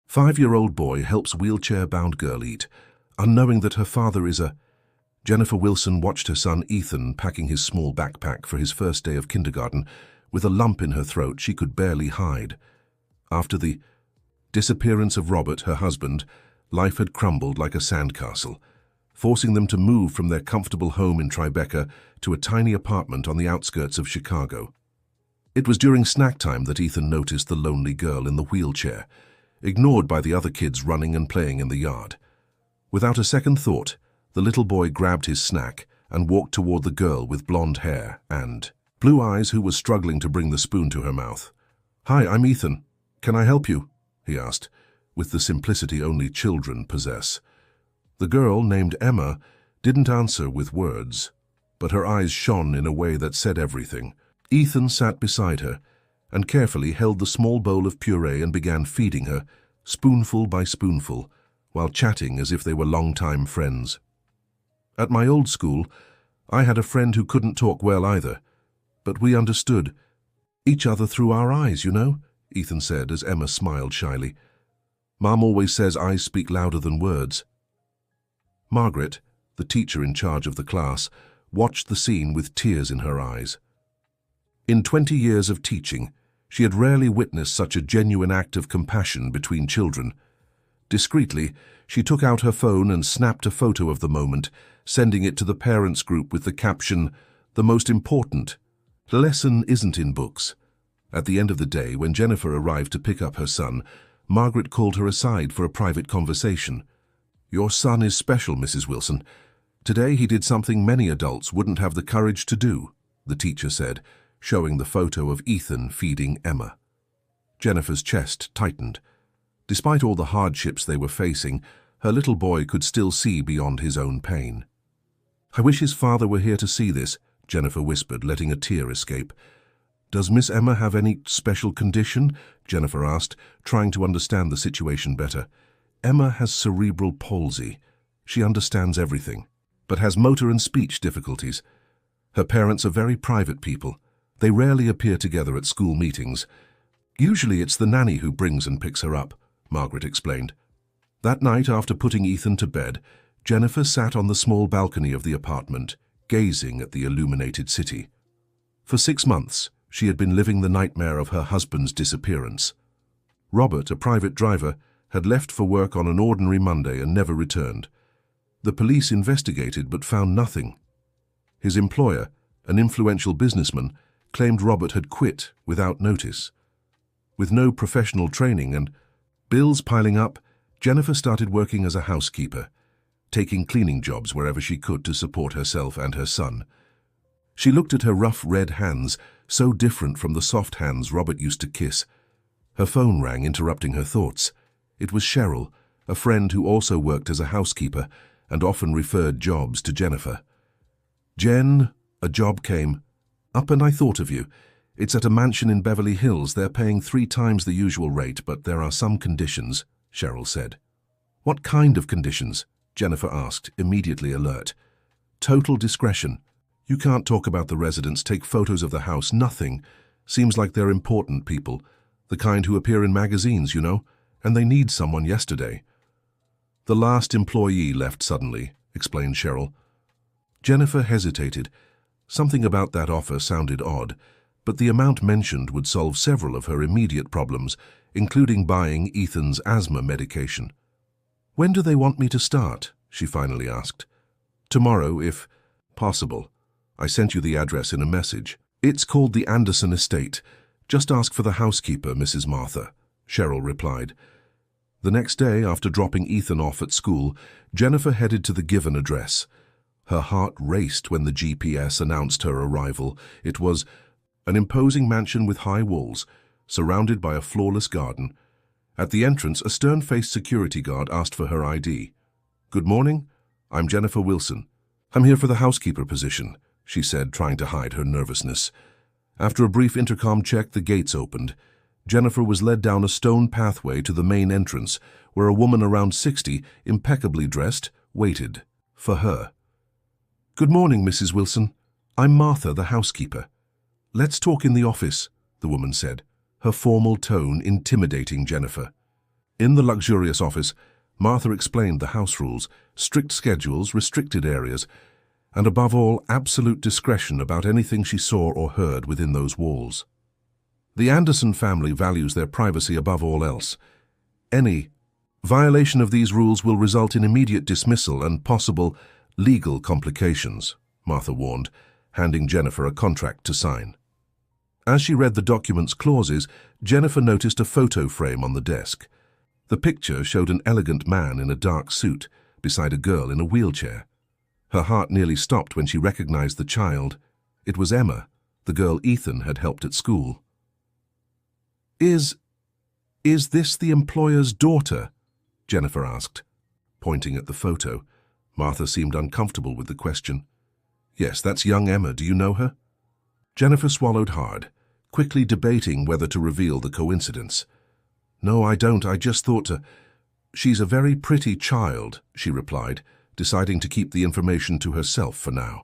5-year-old boy helps wheelchair-bound girl eat, unknowing that her father is a... Jennifer Wilson watched her son Ethan packing his small backpack for his first day of kindergarten with a lump in her throat she could barely hide. After the disappearance of Robert, her husband, life had crumbled like a sandcastle, forcing them to move from their comfortable home in Tribeca to a tiny apartment on the outskirts of Chicago. It was during snack time that Ethan noticed the lonely girl in the wheelchair, ignored by the other kids running and playing in the yard. Without a second thought, the little boy grabbed his snack and walked toward the girl with blonde hair and blue eyes who was struggling to bring the spoon to her mouth. "Hi, I'm Ethan. Can I help you?" he asked, with the simplicity only children possess. The girl, named Emma, didn't answer with words, but her eyes shone in a way that said everything. Ethan sat beside her and carefully held the small bowl of puree and began feeding her, spoonful by spoonful, while chatting as if they were long-time friends. "At my old school, I had a friend who couldn't talk well either, but we understood each other through our eyes, you know," Ethan said as Emma smiled shyly. "Mom always says eyes speak louder than words." Margaret, the teacher in charge of the class, watched the scene with tears in her eyes. In 20 years of teaching, she had rarely witnessed such a genuine act of compassion between children. Discreetly, she took out her phone and snapped a photo of the moment, sending it to the parents' group with the caption, "The most important lesson isn't in books." At the end of the day, when Jennifer arrived to pick up her son, Margaret called her aside for a private conversation. "Your son is special, Mrs. Wilson. Today he did something many adults wouldn't have the courage to do," the teacher said, showing the photo of Ethan feeding Emma. Jennifer's chest tightened. Despite all the hardships they were facing, her little boy could still see beyond his own pain. "I wish his father were here to see this," Jennifer whispered, letting a tear escape. "Does Miss Emma have any special condition?" Jennifer asked, trying to understand the situation better. "Emma has cerebral palsy. She understands everything, but has motor and speech difficulties. Her parents are very private people. They rarely appear together at school meetings. Usually it's the nanny who brings and picks her up," Margaret explained. That night, after putting Ethan to bed, Jennifer sat on the small balcony of the apartment, gazing at the illuminated city. For 6 months, she had been living the nightmare of her husband's disappearance. Robert, a private driver, had left for work on an ordinary Monday and never returned. The police investigated but found nothing. His employer, an influential businessman, claimed Robert had quit without notice. With no professional training and bills piling up, Jennifer started working as a housekeeper, taking cleaning jobs wherever she could to support herself and her son. She looked at her rough red hands, so different from the soft hands Robert used to kiss. Her phone rang, interrupting her thoughts. It was Cheryl, a friend who also worked as a housekeeper and often referred jobs to Jennifer. "Jen, a job came up and I thought of you. It's at a mansion in Beverly Hills. They're paying 3 times the usual rate, but there are some conditions," Cheryl said. "What kind of conditions?" Jennifer asked, immediately alert. "Total discretion. You can't talk about the residents, take photos of the house, nothing. Seems like they're important people, the kind who appear in magazines, you know, and they need someone yesterday." "The last employee left suddenly," explained Cheryl. Jennifer hesitated. Something about that offer sounded odd, but the amount mentioned would solve several of her immediate problems, including buying Ethan's asthma medication. "When do they want me to start?" she finally asked. "Tomorrow, if possible. I sent you the address in a message. It's called the Anderson Estate. Just ask for the housekeeper, Mrs. Martha," Cheryl replied. The next day, after dropping Ethan off at school, Jennifer headed to the given address. Her heart raced when the GPS announced her arrival. It was an imposing mansion with high walls, surrounded by a flawless garden. At the entrance, a stern-faced security guard asked for her ID. "Good morning. I'm Jennifer Wilson. I'm here for the housekeeper position," she said, trying to hide her nervousness. After a brief intercom check, the gates opened. Jennifer was led down a stone pathway to the main entrance, where a woman around 60, impeccably dressed, waited for her. "Good morning, Mrs. Wilson. I'm Martha, the housekeeper." "Let's talk in the office," the woman said, her formal tone intimidating Jennifer. In the luxurious office, Martha explained the house rules, strict schedules, restricted areas, and above all, absolute discretion about anything she saw or heard within those walls. The Anderson family values their privacy above all else. Any violation of these rules will result in immediate dismissal and possible legal complications, Martha warned, handing Jennifer a contract to sign. As she read the document's clauses, Jennifer noticed a photo frame on the desk. The picture showed an elegant man in a dark suit beside a girl in a wheelchair. Her heart nearly stopped when she recognized the child. It was Emma, the girl Ethan had helped at school. Is this the employer's daughter? Jennifer asked, pointing at the photo. Martha seemed uncomfortable with the question. Yes, that's young Emma. Do you know her? Jennifer swallowed hard, quickly debating whether to reveal the coincidence. No, I don't. I just thought to... She's a very pretty child, she replied, deciding to keep the information to herself for now.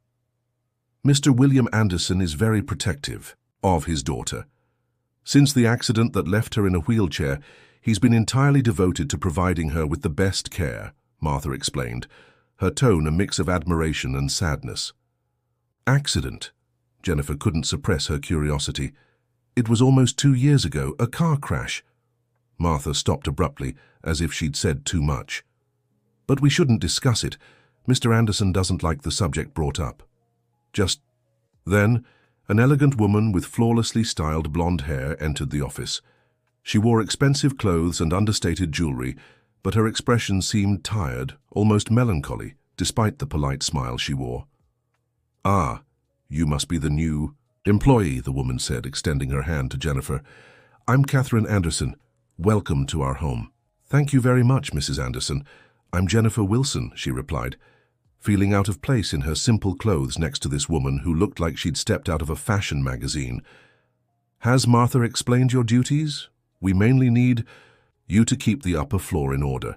Mr. William Anderson is very protective of his daughter. Since the accident that left her in a wheelchair, he's been entirely devoted to providing her with the best care, Martha explained, her tone a mix of admiration and sadness. Accident? Jennifer couldn't suppress her curiosity. It was almost 2 years ago, a car crash. Martha stopped abruptly, as if she'd said too much. But we shouldn't discuss it. Mr. Anderson doesn't like the subject brought up. Just then, an elegant woman with flawlessly styled blonde hair entered the office. She wore expensive clothes and understated jewelry, but her expression seemed tired, almost melancholy, despite the polite smile she wore. Ah, you must be the new employee, the woman said, extending her hand to Jennifer. I'm Catherine Anderson. Welcome to our home. Thank you very much, Mrs. Anderson. I'm Jennifer Wilson, she replied, feeling out of place in her simple clothes next to this woman who looked like she'd stepped out of a fashion magazine. Has Martha explained your duties? We mainly need you to keep the upper floor in order.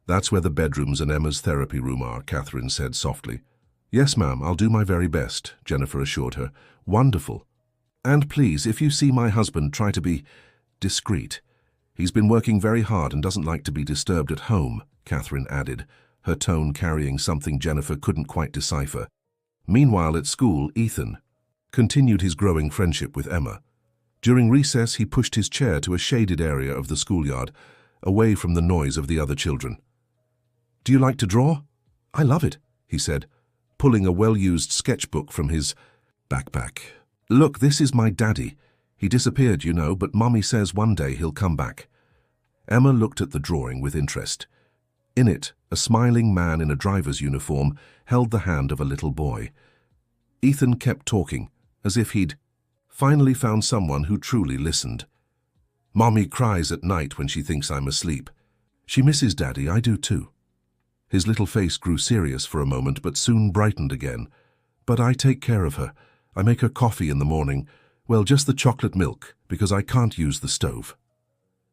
That's where the bedrooms and Emma's therapy room are, Catherine said softly. Yes, ma'am, I'll do my very best, Jennifer assured her. Wonderful. And please, if you see my husband, try to be discreet. He's been working very hard and doesn't like to be disturbed at home, Catherine added, her tone carrying something Jennifer couldn't quite decipher. Meanwhile, at school, Ethan continued his growing friendship with Emma. During recess, he pushed his chair to a shaded area of the schoolyard, away from the noise of the other children. Do you like to draw? I love it, he said, pulling a well-used sketchbook from his backpack. Look, this is my daddy. He disappeared, you know, but Mommy says one day he'll come back. Emma looked at the drawing with interest. In it, a smiling man in a driver's uniform held the hand of a little boy. Ethan kept talking, as if he'd finally found someone who truly listened. Mommy cries at night when she thinks I'm asleep. She misses Daddy, I do too. His little face grew serious for a moment, but soon brightened again. But I take care of her. I make her coffee in the morning. Well, just the chocolate milk, because I can't use the stove.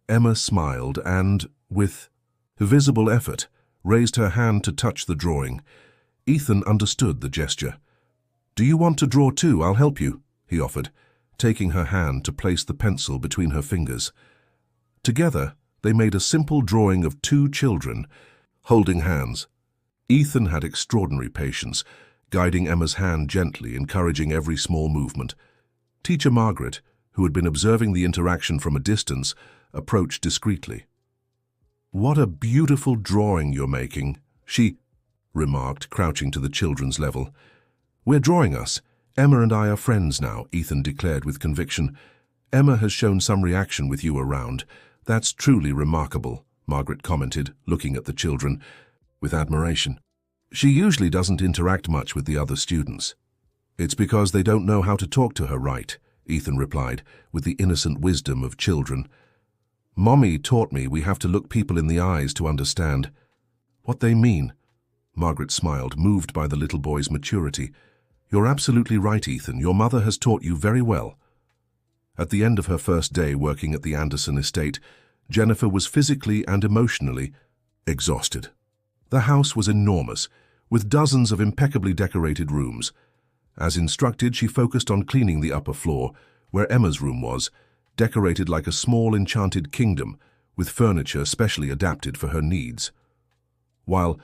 Emma smiled and, with visible effort, raised her hand to touch the drawing. Ethan understood the gesture. Do you want to draw too? I'll help you, he offered, taking her hand to place the pencil between her fingers. Together, they made a simple drawing of 2 children, holding hands. Ethan had extraordinary patience, guiding Emma's hand gently, encouraging every small movement. Teacher Margaret, who had been observing the interaction from a distance, approached discreetly. What a beautiful drawing you're making, she remarked, crouching to the children's level. We're drawing us. Emma and I are friends now, Ethan declared with conviction. Emma has shown some reaction with you around. That's truly remarkable, Margaret commented, looking at the children with admiration. She usually doesn't interact much with the other students. It's because they don't know how to talk to her right, Ethan replied, with the innocent wisdom of children. Mommy taught me we have to look people in the eyes to understand what they mean. Margaret smiled, moved by the little boy's maturity. You're absolutely right, Ethan. Your mother has taught you very well. At the end of her first day working at the Anderson estate, Jennifer was physically and emotionally exhausted. The house was enormous, with dozens of impeccably decorated rooms. As instructed, she focused on cleaning the upper floor, where Emma's room was, decorated like a small enchanted kingdom, with furniture specially adapted for her needs. While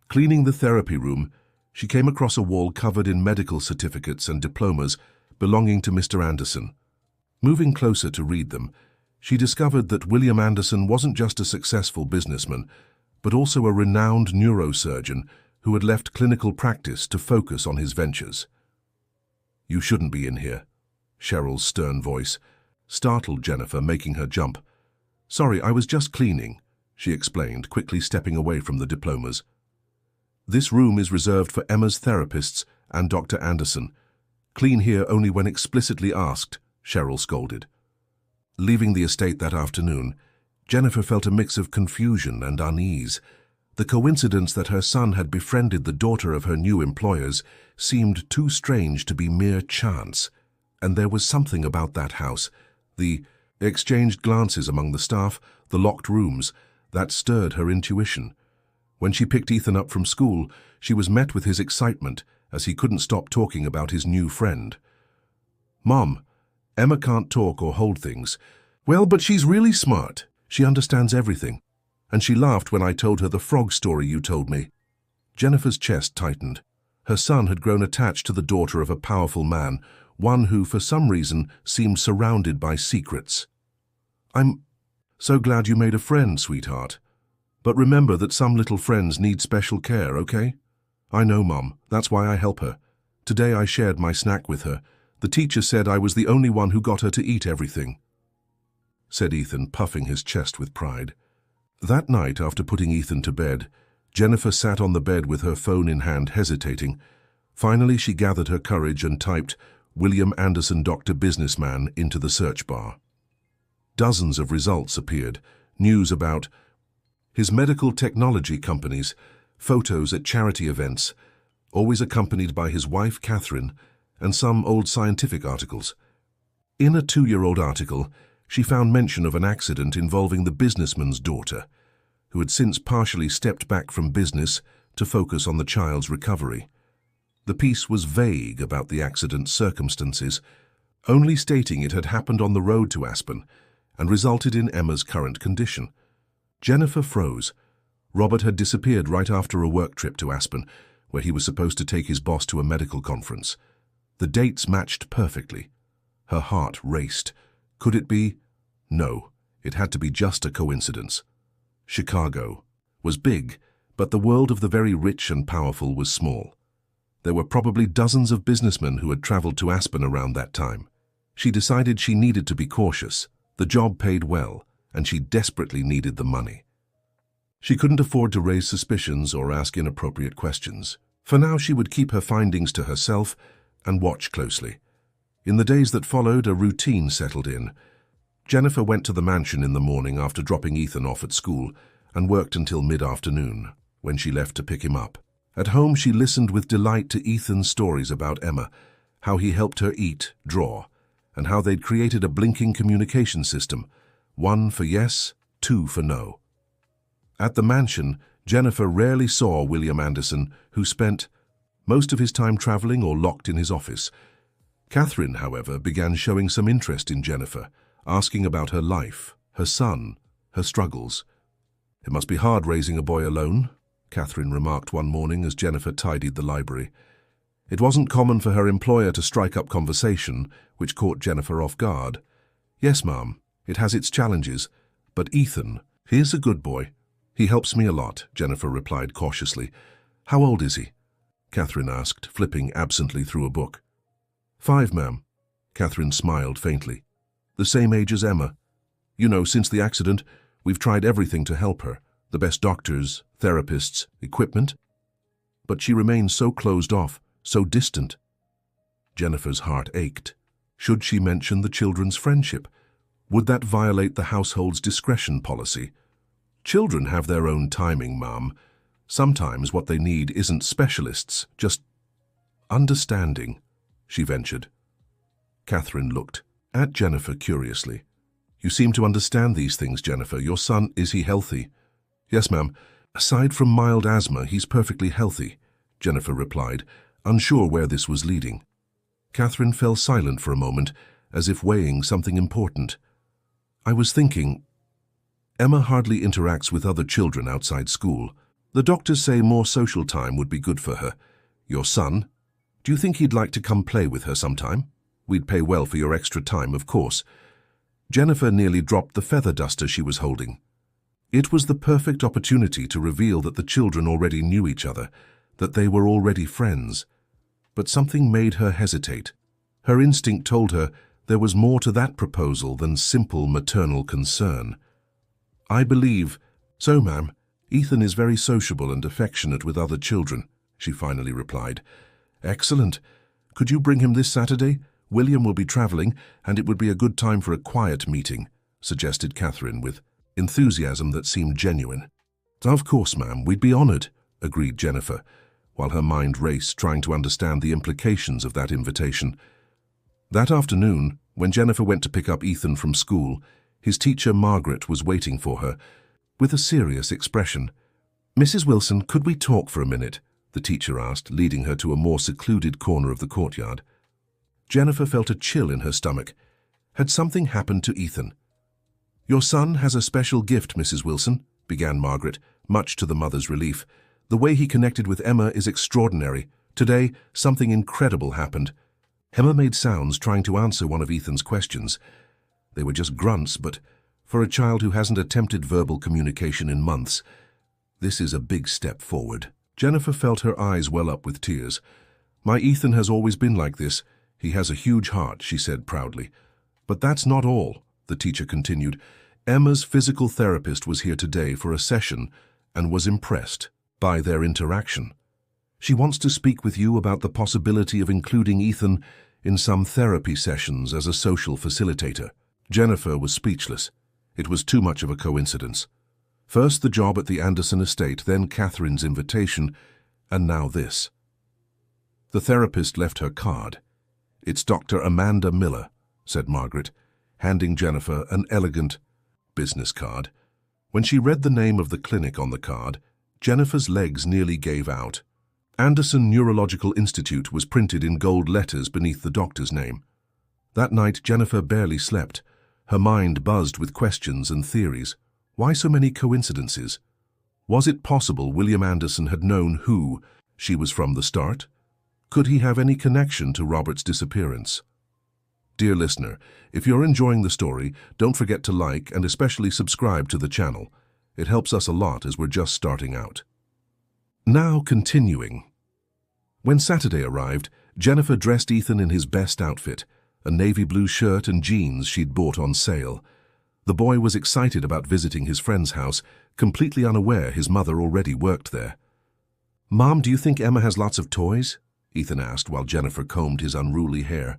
cleaning the therapy room, she came across a wall covered in medical certificates and diplomas belonging to Mr. Anderson. Moving closer to read them, she discovered that William Anderson wasn't just a successful businessman, but also a renowned neurosurgeon who had left clinical practice to focus on his ventures. "You shouldn't be in here," Cheryl's stern voice startled Jennifer, making her jump. "Sorry, I was just cleaning," she explained, quickly stepping away from the diplomas. "This room is reserved for Emma's therapists and Dr. Anderson. Clean here only when explicitly asked," Cheryl scolded. Leaving the estate that afternoon, Jennifer felt a mix of confusion and unease. The coincidence that her son had befriended the daughter of her new employers seemed too strange to be mere chance, and there was something about that house, the exchanged glances among the staff, the locked rooms, that stirred her intuition. When she picked Ethan up from school, she was met with his excitement as he couldn't stop talking about his new friend. "Mom, Emma can't talk or hold things." "Well, but she's really smart. She understands everything. And she laughed when I told her the frog story you told me." Jennifer's chest tightened. Her son had grown attached to the daughter of a powerful man, one who, for some reason, seemed surrounded by secrets. "I'm so glad you made a friend, sweetheart. But remember that some little friends need special care, okay?" "I know, Mom. That's why I help her. Today I shared my snack with her. The teacher said I was the only one who got her to eat everything," said Ethan, puffing his chest with pride. That night, after putting Ethan to bed, Jennifer sat on the bed with her phone in hand, hesitating. Finally, she gathered her courage and typed "William Anderson, Dr. Businessman" into the search bar. Dozens of results appeared, news about his medical technology companies, photos at charity events, always accompanied by his wife, Catherine, and some old scientific articles. In a 2-year-old article, she found mention of an accident involving the businessman's daughter, who had since partially stepped back from business to focus on the child's recovery. The piece was vague about the accident's circumstances, only stating it had happened on the road to Aspen and resulted in Emma's current condition. Jennifer froze. Robert had disappeared right after a work trip to Aspen, where he was supposed to take his boss to a medical conference. The dates matched perfectly. Her heart raced. Could it be? No, it had to be just a coincidence. Chicago was big, but the world of the very rich and powerful was small. There were probably dozens of businessmen who had traveled to Aspen around that time. She decided she needed to be cautious. The job paid well, and she desperately needed the money. She couldn't afford to raise suspicions or ask inappropriate questions. For now, she would keep her findings to herself and watch closely. In the days that followed, a routine settled in. Jennifer went to the mansion in the morning after dropping Ethan off at school and worked until mid-afternoon, when she left to pick him up. At home, she listened with delight to Ethan's stories about Emma, how he helped her eat, draw, and how they'd created a blinking communication system, 1 for yes, 2 for no. At the mansion, Jennifer rarely saw William Anderson, who spent most of his time traveling or locked in his office. Catherine, however, began showing some interest in Jennifer, asking about her life, her son, her struggles. "It must be hard raising a boy alone," Catherine remarked one morning as Jennifer tidied the library. It wasn't common for her employer to strike up conversation, which caught Jennifer off guard. "Yes, Ma'am, it has its challenges, but Ethan, he's a good boy. He helps me a lot," Jennifer replied cautiously. "How old is he?" Catherine asked, flipping absently through a book. 5, ma'am. Catherine smiled faintly. "The same age as Emma. You know, since the accident, we've tried everything to help her. The best doctors, therapists, equipment. But she remains so closed off, so distant." Jennifer's heart ached. Should she mention the children's friendship? Would that violate the household's discretion policy? Children have their own timing, Ma'am. Sometimes what they need isn't specialists, just understanding, she ventured. Catherine looked at Jennifer curiously. "You seem to understand these things, Jennifer. Your son, is he healthy?" "Yes, ma'am. Aside from mild asthma, he's perfectly healthy," Jennifer replied, unsure where this was leading. Catherine fell silent for a moment, as if weighing something important. "I was thinking..." Emma hardly interacts with other children outside school. The doctors say more social time would be good for her. Your son? Do you think he'd like to come play with her sometime? We'd pay well for your extra time, of course. Jennifer nearly dropped the feather duster she was holding. It was the perfect opportunity to reveal that the children already knew each other, that they were already friends. But something made her hesitate. Her instinct told her there was more to that proposal than simple maternal concern. I believe, so ma'am, Ethan is very sociable and affectionate with other children, she finally replied. Excellent. Could you bring him this Saturday? William will be traveling, and it would be a good time for a quiet meeting, suggested Catherine with enthusiasm that seemed genuine. Of course, ma'am, we'd be honored, agreed Jennifer, while her mind raced trying to understand the implications of that invitation. That afternoon, when Jennifer went to pick up Ethan from school, his teacher Margaret was waiting for her, with a serious expression. Mrs. Wilson, could we talk for a minute? The teacher asked, leading her to a more secluded corner of the courtyard. Jennifer felt a chill in her stomach. Had something happened to Ethan? Your son has a special gift, Mrs. Wilson, began Margaret, much to the mother's relief. The way he connected with Emma is extraordinary. Today, something incredible happened. Emma made sounds trying to answer one of Ethan's questions. They were just grunts, but for a child who hasn't attempted verbal communication in months, this is a big step forward. Jennifer felt her eyes well up with tears. My Ethan has always been like this. He has a huge heart, she said proudly. But that's not all, the teacher continued. Emma's physical therapist was here today for a session and was impressed by their interaction. She wants to speak with you about the possibility of including Ethan in some therapy sessions as a social facilitator. Jennifer was speechless. It was too much of a coincidence. First the job at the Anderson estate, then Catherine's invitation, and now this. The therapist left her card. It's Dr. Amanda Miller, said Margaret, handing Jennifer an elegant business card. When she read the name of the clinic on the card, Jennifer's legs nearly gave out. Anderson Neurological Institute was printed in gold letters beneath the doctor's name. That night, Jennifer barely slept. Her mind buzzed with questions and theories. Why so many coincidences? Was it possible William Anderson had known who she was from the start? Could he have any connection to Robert's disappearance? Dear listener, if you're enjoying the story, don't forget to like and especially subscribe to the channel. It helps us a lot as we're just starting out. Now continuing. When Saturday arrived, Jennifer dressed Ethan in his best outfit, a navy blue shirt and jeans she'd bought on sale. The boy was excited about visiting his friend's house, completely unaware his mother already worked there. Mom, do you think Emma has lots of toys? Ethan asked while Jennifer combed his unruly hair.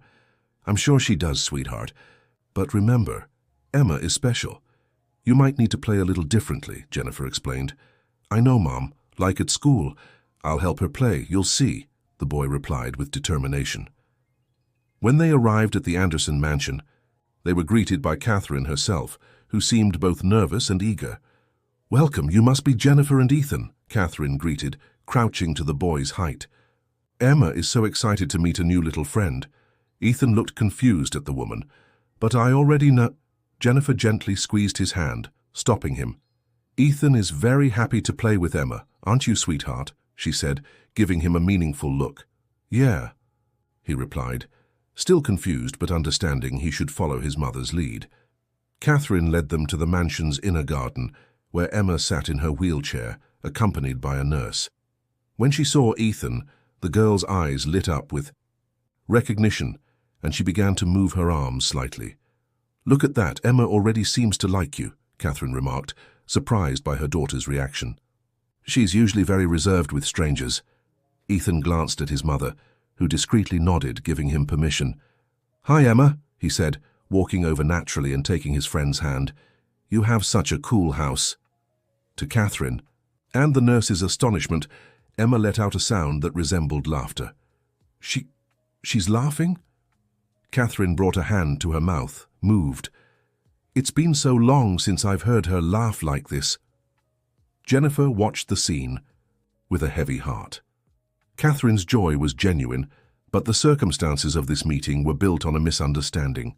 I'm sure she does, sweetheart. But remember, Emma is special. You might need to play a little differently, Jennifer explained. I know, Mom. Like at school. I'll help her play, you'll see, the boy replied with determination. When they arrived at the Anderson mansion, they were greeted by Catherine herself, who seemed both nervous and eager. Welcome, you must be Jennifer and Ethan, Catherine greeted, crouching to the boy's height. Emma is so excited to meet a new little friend. Ethan looked confused at the woman. But I already know... Jennifer gently squeezed his hand, stopping him. Ethan is very happy to play with Emma, aren't you, sweetheart? She said, giving him a meaningful look. Yeah, he replied, still confused but understanding he should follow his mother's lead. Catherine led them to the mansion's inner garden, where Emma sat in her wheelchair, accompanied by a nurse. When she saw Ethan, the girl's eyes lit up with recognition, and she began to move her arms slightly. Look at that, Emma already seems to like you, Catherine remarked, surprised by her daughter's reaction. She's usually very reserved with strangers. Ethan glanced at his mother, who discreetly nodded, giving him permission. Hi, Emma, he said, walking over naturally and taking his friend's hand. You have such a cool house. To Catherine, and the nurse's astonishment, Emma let out a sound that resembled laughter. She's laughing? Catherine brought a hand to her mouth, moved. It's been so long since I've heard her laugh like this. Jennifer watched the scene with a heavy heart. Catherine's joy was genuine, but the circumstances of this meeting were built on a misunderstanding.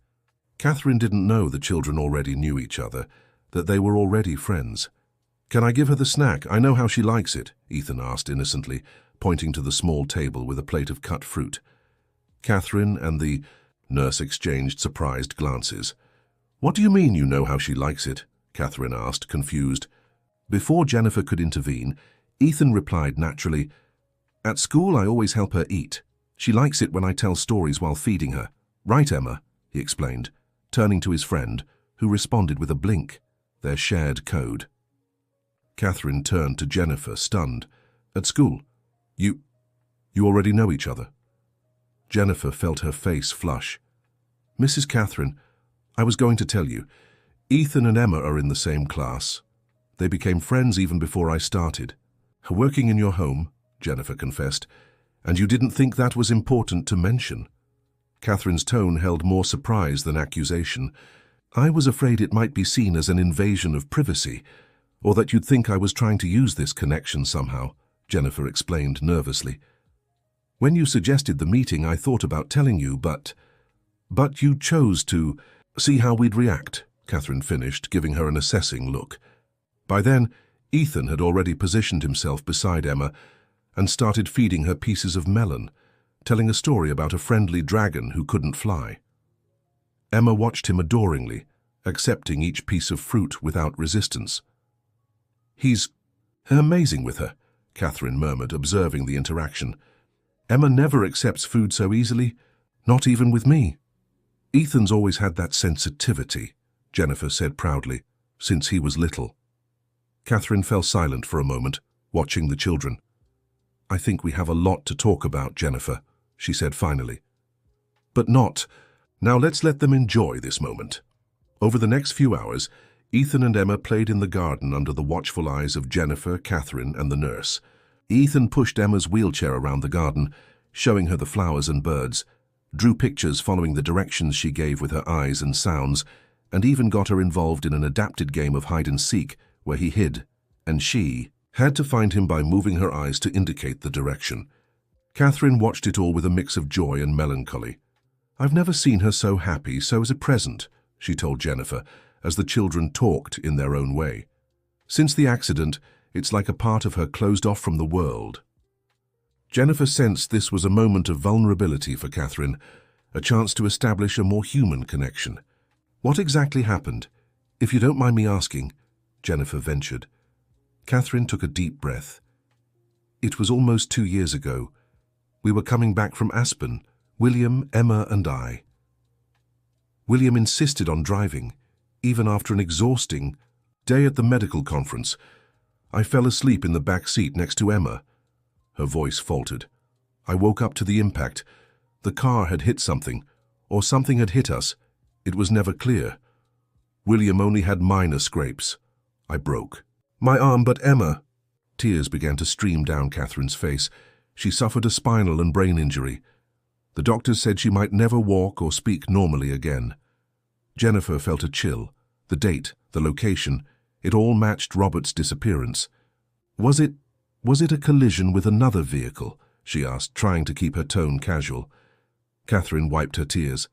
Catherine didn't know the children already knew each other. that they were already friends. "Can I give her the snack? I know how she likes it," Ethan asked innocently, pointing to the small table with a plate of cut fruit. Catherine and the nurse exchanged surprised glances. "What do you mean you know how she likes it?" Catherine asked, confused. Before Jennifer could intervene, Ethan replied naturally, "At school I always help her eat. She likes it when I tell stories while feeding her. Right, Emma?" he explained, turning to his friend, who responded with a blink, their shared code. Catherine turned to Jennifer, stunned. "At school? You already know each other?" Jennifer felt her face flush. "Mrs. Catherine, I was going to tell you. Ethan and Emma are in the same class. They became friends even before I started." "Working in your home," Jennifer confessed, "and you didn't think that was important to mention?" Catherine's tone held more surprise than accusation. "I was afraid it might be seen as an invasion of privacy, or that you'd think I was trying to use this connection somehow," Jennifer explained nervously. "When you suggested the meeting, I thought about telling you, but you chose to see how we'd react," Catherine finished, giving her an assessing look. By then, Ethan had already positioned himself beside Emma and started feeding her pieces of melon, telling a story about a friendly dragon who couldn't fly. Emma watched him adoringly, accepting each piece of fruit without resistance. "He's amazing with her," Catherine murmured, observing the interaction. "Emma never accepts food so easily, not even with me." "Ethan's always had that sensitivity," Jennifer said proudly, "since he was little." Catherine fell silent for a moment, watching the children. "I think we have a lot to talk about, Jennifer," she said finally. "But not. Now let's let them enjoy this moment." Over the next few hours, Ethan and Emma played in the garden under the watchful eyes of Jennifer, Catherine, and the nurse. Ethan pushed Emma's wheelchair around the garden, showing her the flowers and birds, drew pictures following the directions she gave with her eyes and sounds, and even got her involved in an adapted game of hide-and-seek where he hid, and she had to find him by moving her eyes to indicate the direction. Catherine watched it all with a mix of joy and melancholy. "I've never seen her so happy, so as a present," she told Jennifer, as the children talked in their own way. "Since the accident, it's like a part of her closed off from the world." Jennifer sensed this was a moment of vulnerability for Catherine, a chance to establish a more human connection. "What exactly happened? If you don't mind me asking," Jennifer ventured. Catherine took a deep breath. "It was almost 2 years ago. We were coming back from Aspen, William, Emma, and I. William insisted on driving, even after an exhausting day at the medical conference. I fell asleep in the back seat next to Emma." Her voice faltered. "I woke up to the impact. The car had hit something, or something had hit us. It was never clear. William only had minor scrapes. I broke my arm, but Emma—" Tears began to stream down Catherine's face. "She suffered a spinal and brain injury. The doctors said she might never walk or speak normally again." Jennifer felt a chill. The date, the location, it all matched Robert's disappearance. Was it a collision with another vehicle?" she asked, trying to keep her tone casual. Catherine wiped her tears.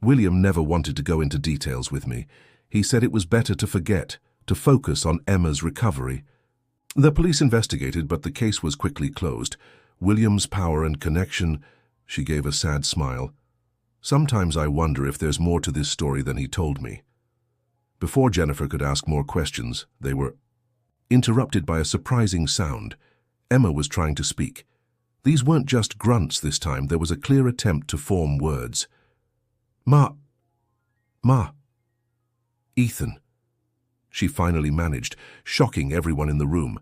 "William never wanted to go into details with me. He said it was better to forget, to focus on Emma's recovery. The police investigated, but the case was quickly closed. William's power and connection—" She gave a sad smile. "Sometimes I wonder if there's more to this story than he told me." Before Jennifer could ask more questions, they were interrupted by a surprising sound. Emma was trying to speak. These weren't just grunts this time. There was a clear attempt to form words. Ma, Ethan," she finally managed, shocking everyone in the room.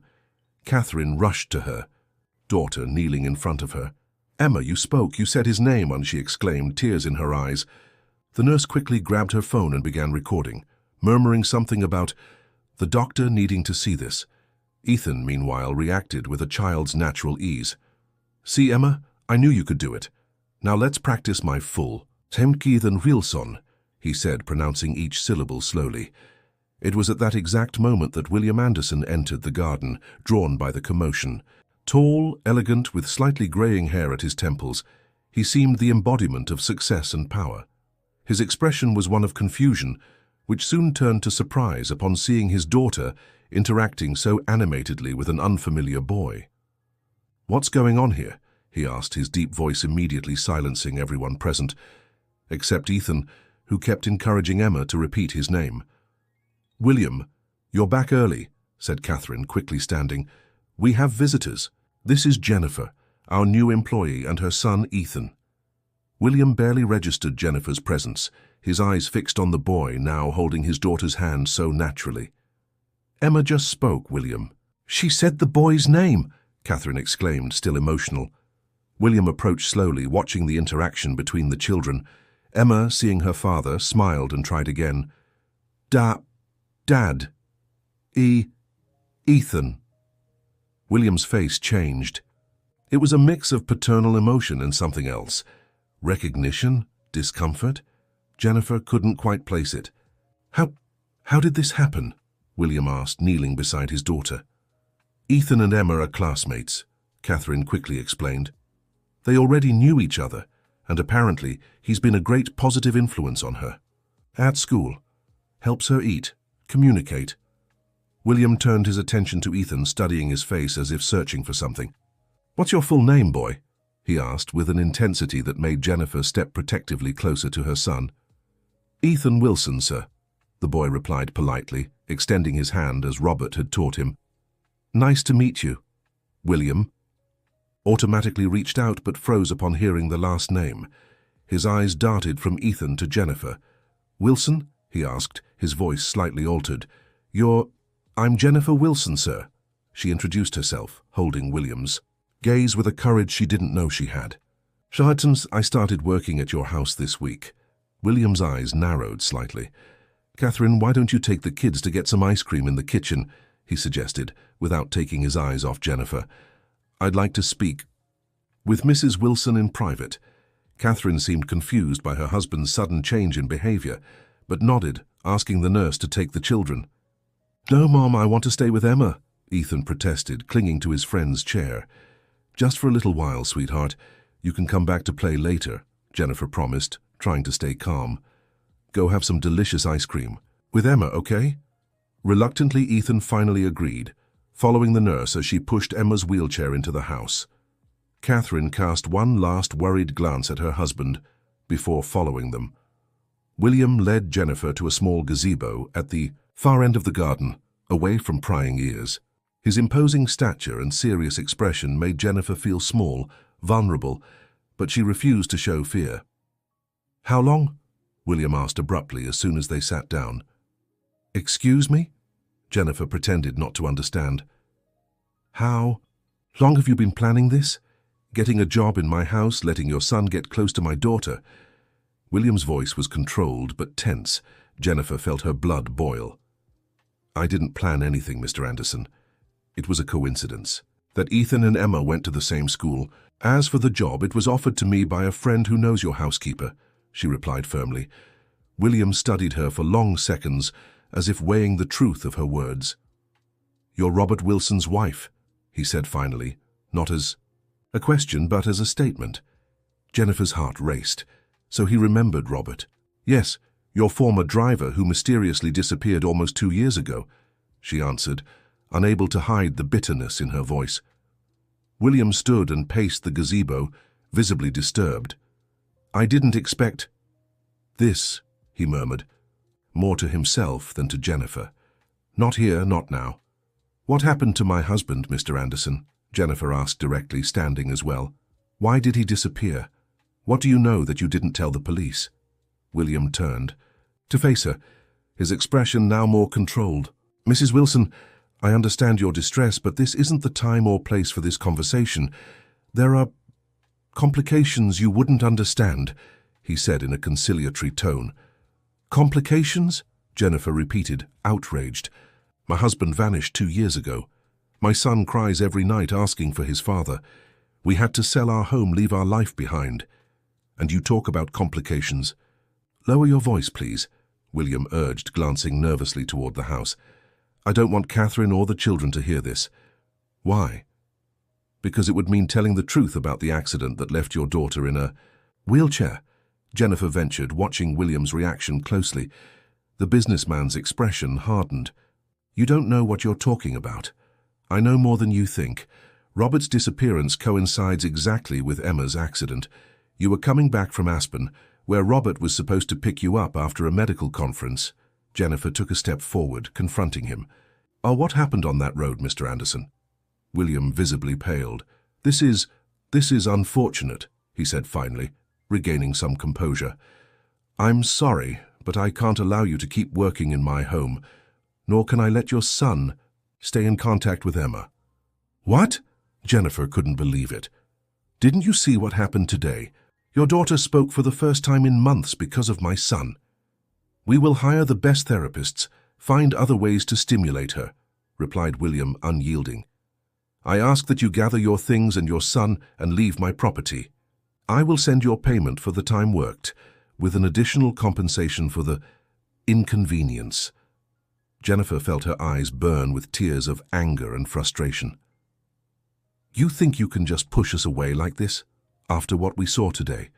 Catherine rushed to her, daughter kneeling in front of her. "Emma, you spoke. You said his name," she exclaimed, tears in her eyes. The nurse quickly grabbed her phone and began recording, murmuring something about the doctor needing to see this. Ethan, meanwhile, reacted with a child's natural ease. "See, Emma, I knew you could do it. Now let's practice my full Temkithan Wilson," he said, pronouncing each syllable slowly. It was at that exact moment that William Anderson entered the garden, drawn by the commotion. Tall, elegant, with slightly graying hair at his temples, he seemed the embodiment of success and power. His expression was one of confusion, which soon turned to surprise upon seeing his daughter interacting so animatedly with an unfamiliar boy. "What's going on here?" he asked, his deep voice immediately silencing everyone present, except Ethan, who kept encouraging Emma to repeat his name. "William, you're back early," said Catherine, quickly standing. "We have visitors. This is Jennifer, our new employee, and her son Ethan." William barely registered Jennifer's presence, his eyes fixed on the boy now holding his daughter's hand so naturally. "Emma just spoke, William." "She said the boy's name," Catherine exclaimed, still emotional. William approached slowly, watching the interaction between the children. Emma, seeing her father, smiled and tried again. Dad. Ethan." William's face changed. It was a mix of paternal emotion and something else. Recognition? Discomfort? Jennifer couldn't quite place it. How did this happen?" William asked, kneeling beside his daughter. "Ethan and Emma are classmates," Catherine quickly explained. "They already knew each other, and apparently he's been a great positive influence on her. At school. Helps her eat, communicate." William turned his attention to Ethan, studying his face as if searching for something. "What's your full name, boy?" he asked, with an intensity that made Jennifer step protectively closer to her son. "Ethan Wilson, sir," the boy replied politely, extending his hand as Robert had taught him. "Nice to meet you." William automatically reached out but froze upon hearing the last name. His eyes darted from Ethan to Jennifer. "Wilson?" he asked, his voice slightly altered. "I'm Jennifer Wilson, sir," she introduced herself, holding William's gaze with a courage she didn't know she had. "I started working at your house this week." William's eyes narrowed slightly. "Catherine, why don't you take the kids to get some ice cream in the kitchen?" he suggested, without taking his eyes off Jennifer. "I'd like to speak with Mrs. Wilson in private." Catherine seemed confused by her husband's sudden change in behavior, but nodded, asking the nurse to take the children. "No, Mom, I want to stay with Emma," Ethan protested, clinging to his friend's chair. "Just for a little while, sweetheart. You can come back to play later," Jennifer promised, trying to stay calm. "Go have some delicious ice cream. With Emma, okay?" Reluctantly, Ethan finally agreed, following the nurse as she pushed Emma's wheelchair into the house. Catherine cast one last worried glance at her husband before following them. William led Jennifer to a small gazebo at the far end of the garden, away from prying ears. His imposing stature and serious expression made Jennifer feel small, vulnerable, but she refused to show fear. "How long?" William asked abruptly as soon as they sat down. "Excuse me?" Jennifer pretended not to understand. "How long have you been planning this? Getting a job in my house, letting your son get close to my daughter?" William's voice was controlled but tense. Jennifer felt her blood boil. "I didn't plan anything, Mr. Anderson. It was a coincidence that Ethan and Emma went to the same school. As for the job, it was offered to me by a friend who knows your housekeeper," she replied firmly. William studied her for long seconds, as if weighing the truth of her words. "You're Robert Wilson's wife," he said finally, not as a question but as a statement. Jennifer's heart raced. So he remembered Robert. "Yes, your former driver who mysteriously disappeared almost 2 years ago," she answered, unable to hide the bitterness in her voice. William stood and paced the gazebo, visibly disturbed. "I didn't expect this," he murmured, more to himself than to Jennifer. "Not here, not now." "What happened to my husband, Mr. Anderson?" Jennifer asked directly, standing as well. "Why did he disappear? What do you know that you didn't tell the police?" William turned to face her, his expression now more controlled. "Mrs. Wilson, I understand your distress, but this isn't the time or place for this conversation. There are complications you wouldn't understand," he said in a conciliatory tone. "Complications?" Jennifer repeated, outraged. "My husband vanished 2 years ago. My son cries every night asking for his father. We had to sell our home, leave our life behind. And you talk about complications." "Lower your voice, please," William urged, glancing nervously toward the house. "I don't want Catherine or the children to hear this." "Why?" "Because it would mean telling the truth about the accident that left your daughter in a wheelchair," Jennifer ventured, watching William's reaction closely. The businessman's expression hardened. You don't know what you're talking about. I know more than you think. Robert's disappearance coincides exactly with Emma's accident. You were coming back from Aspen, where Robert was supposed to pick you up after a medical conference. Jennifer took a step forward, confronting him. Oh, what happened on that road, Mr. Anderson? William visibly paled. This is unfortunate, he said finally, regaining some composure. I'm sorry, but I can't allow you to keep working in my home, nor can I let your son stay in contact with Emma. What? Jennifer couldn't believe it. Didn't you see what happened today? Your daughter spoke for the first time in months because of my son. We will hire the best therapists, find other ways to stimulate her, replied William, unyielding. I ask that you gather your things and your son and leave my property. I will send your payment for the time worked, with an additional compensation for the inconvenience. Jennifer felt her eyes burn with tears of anger and frustration. You think you can just push us away like this, after what we saw today?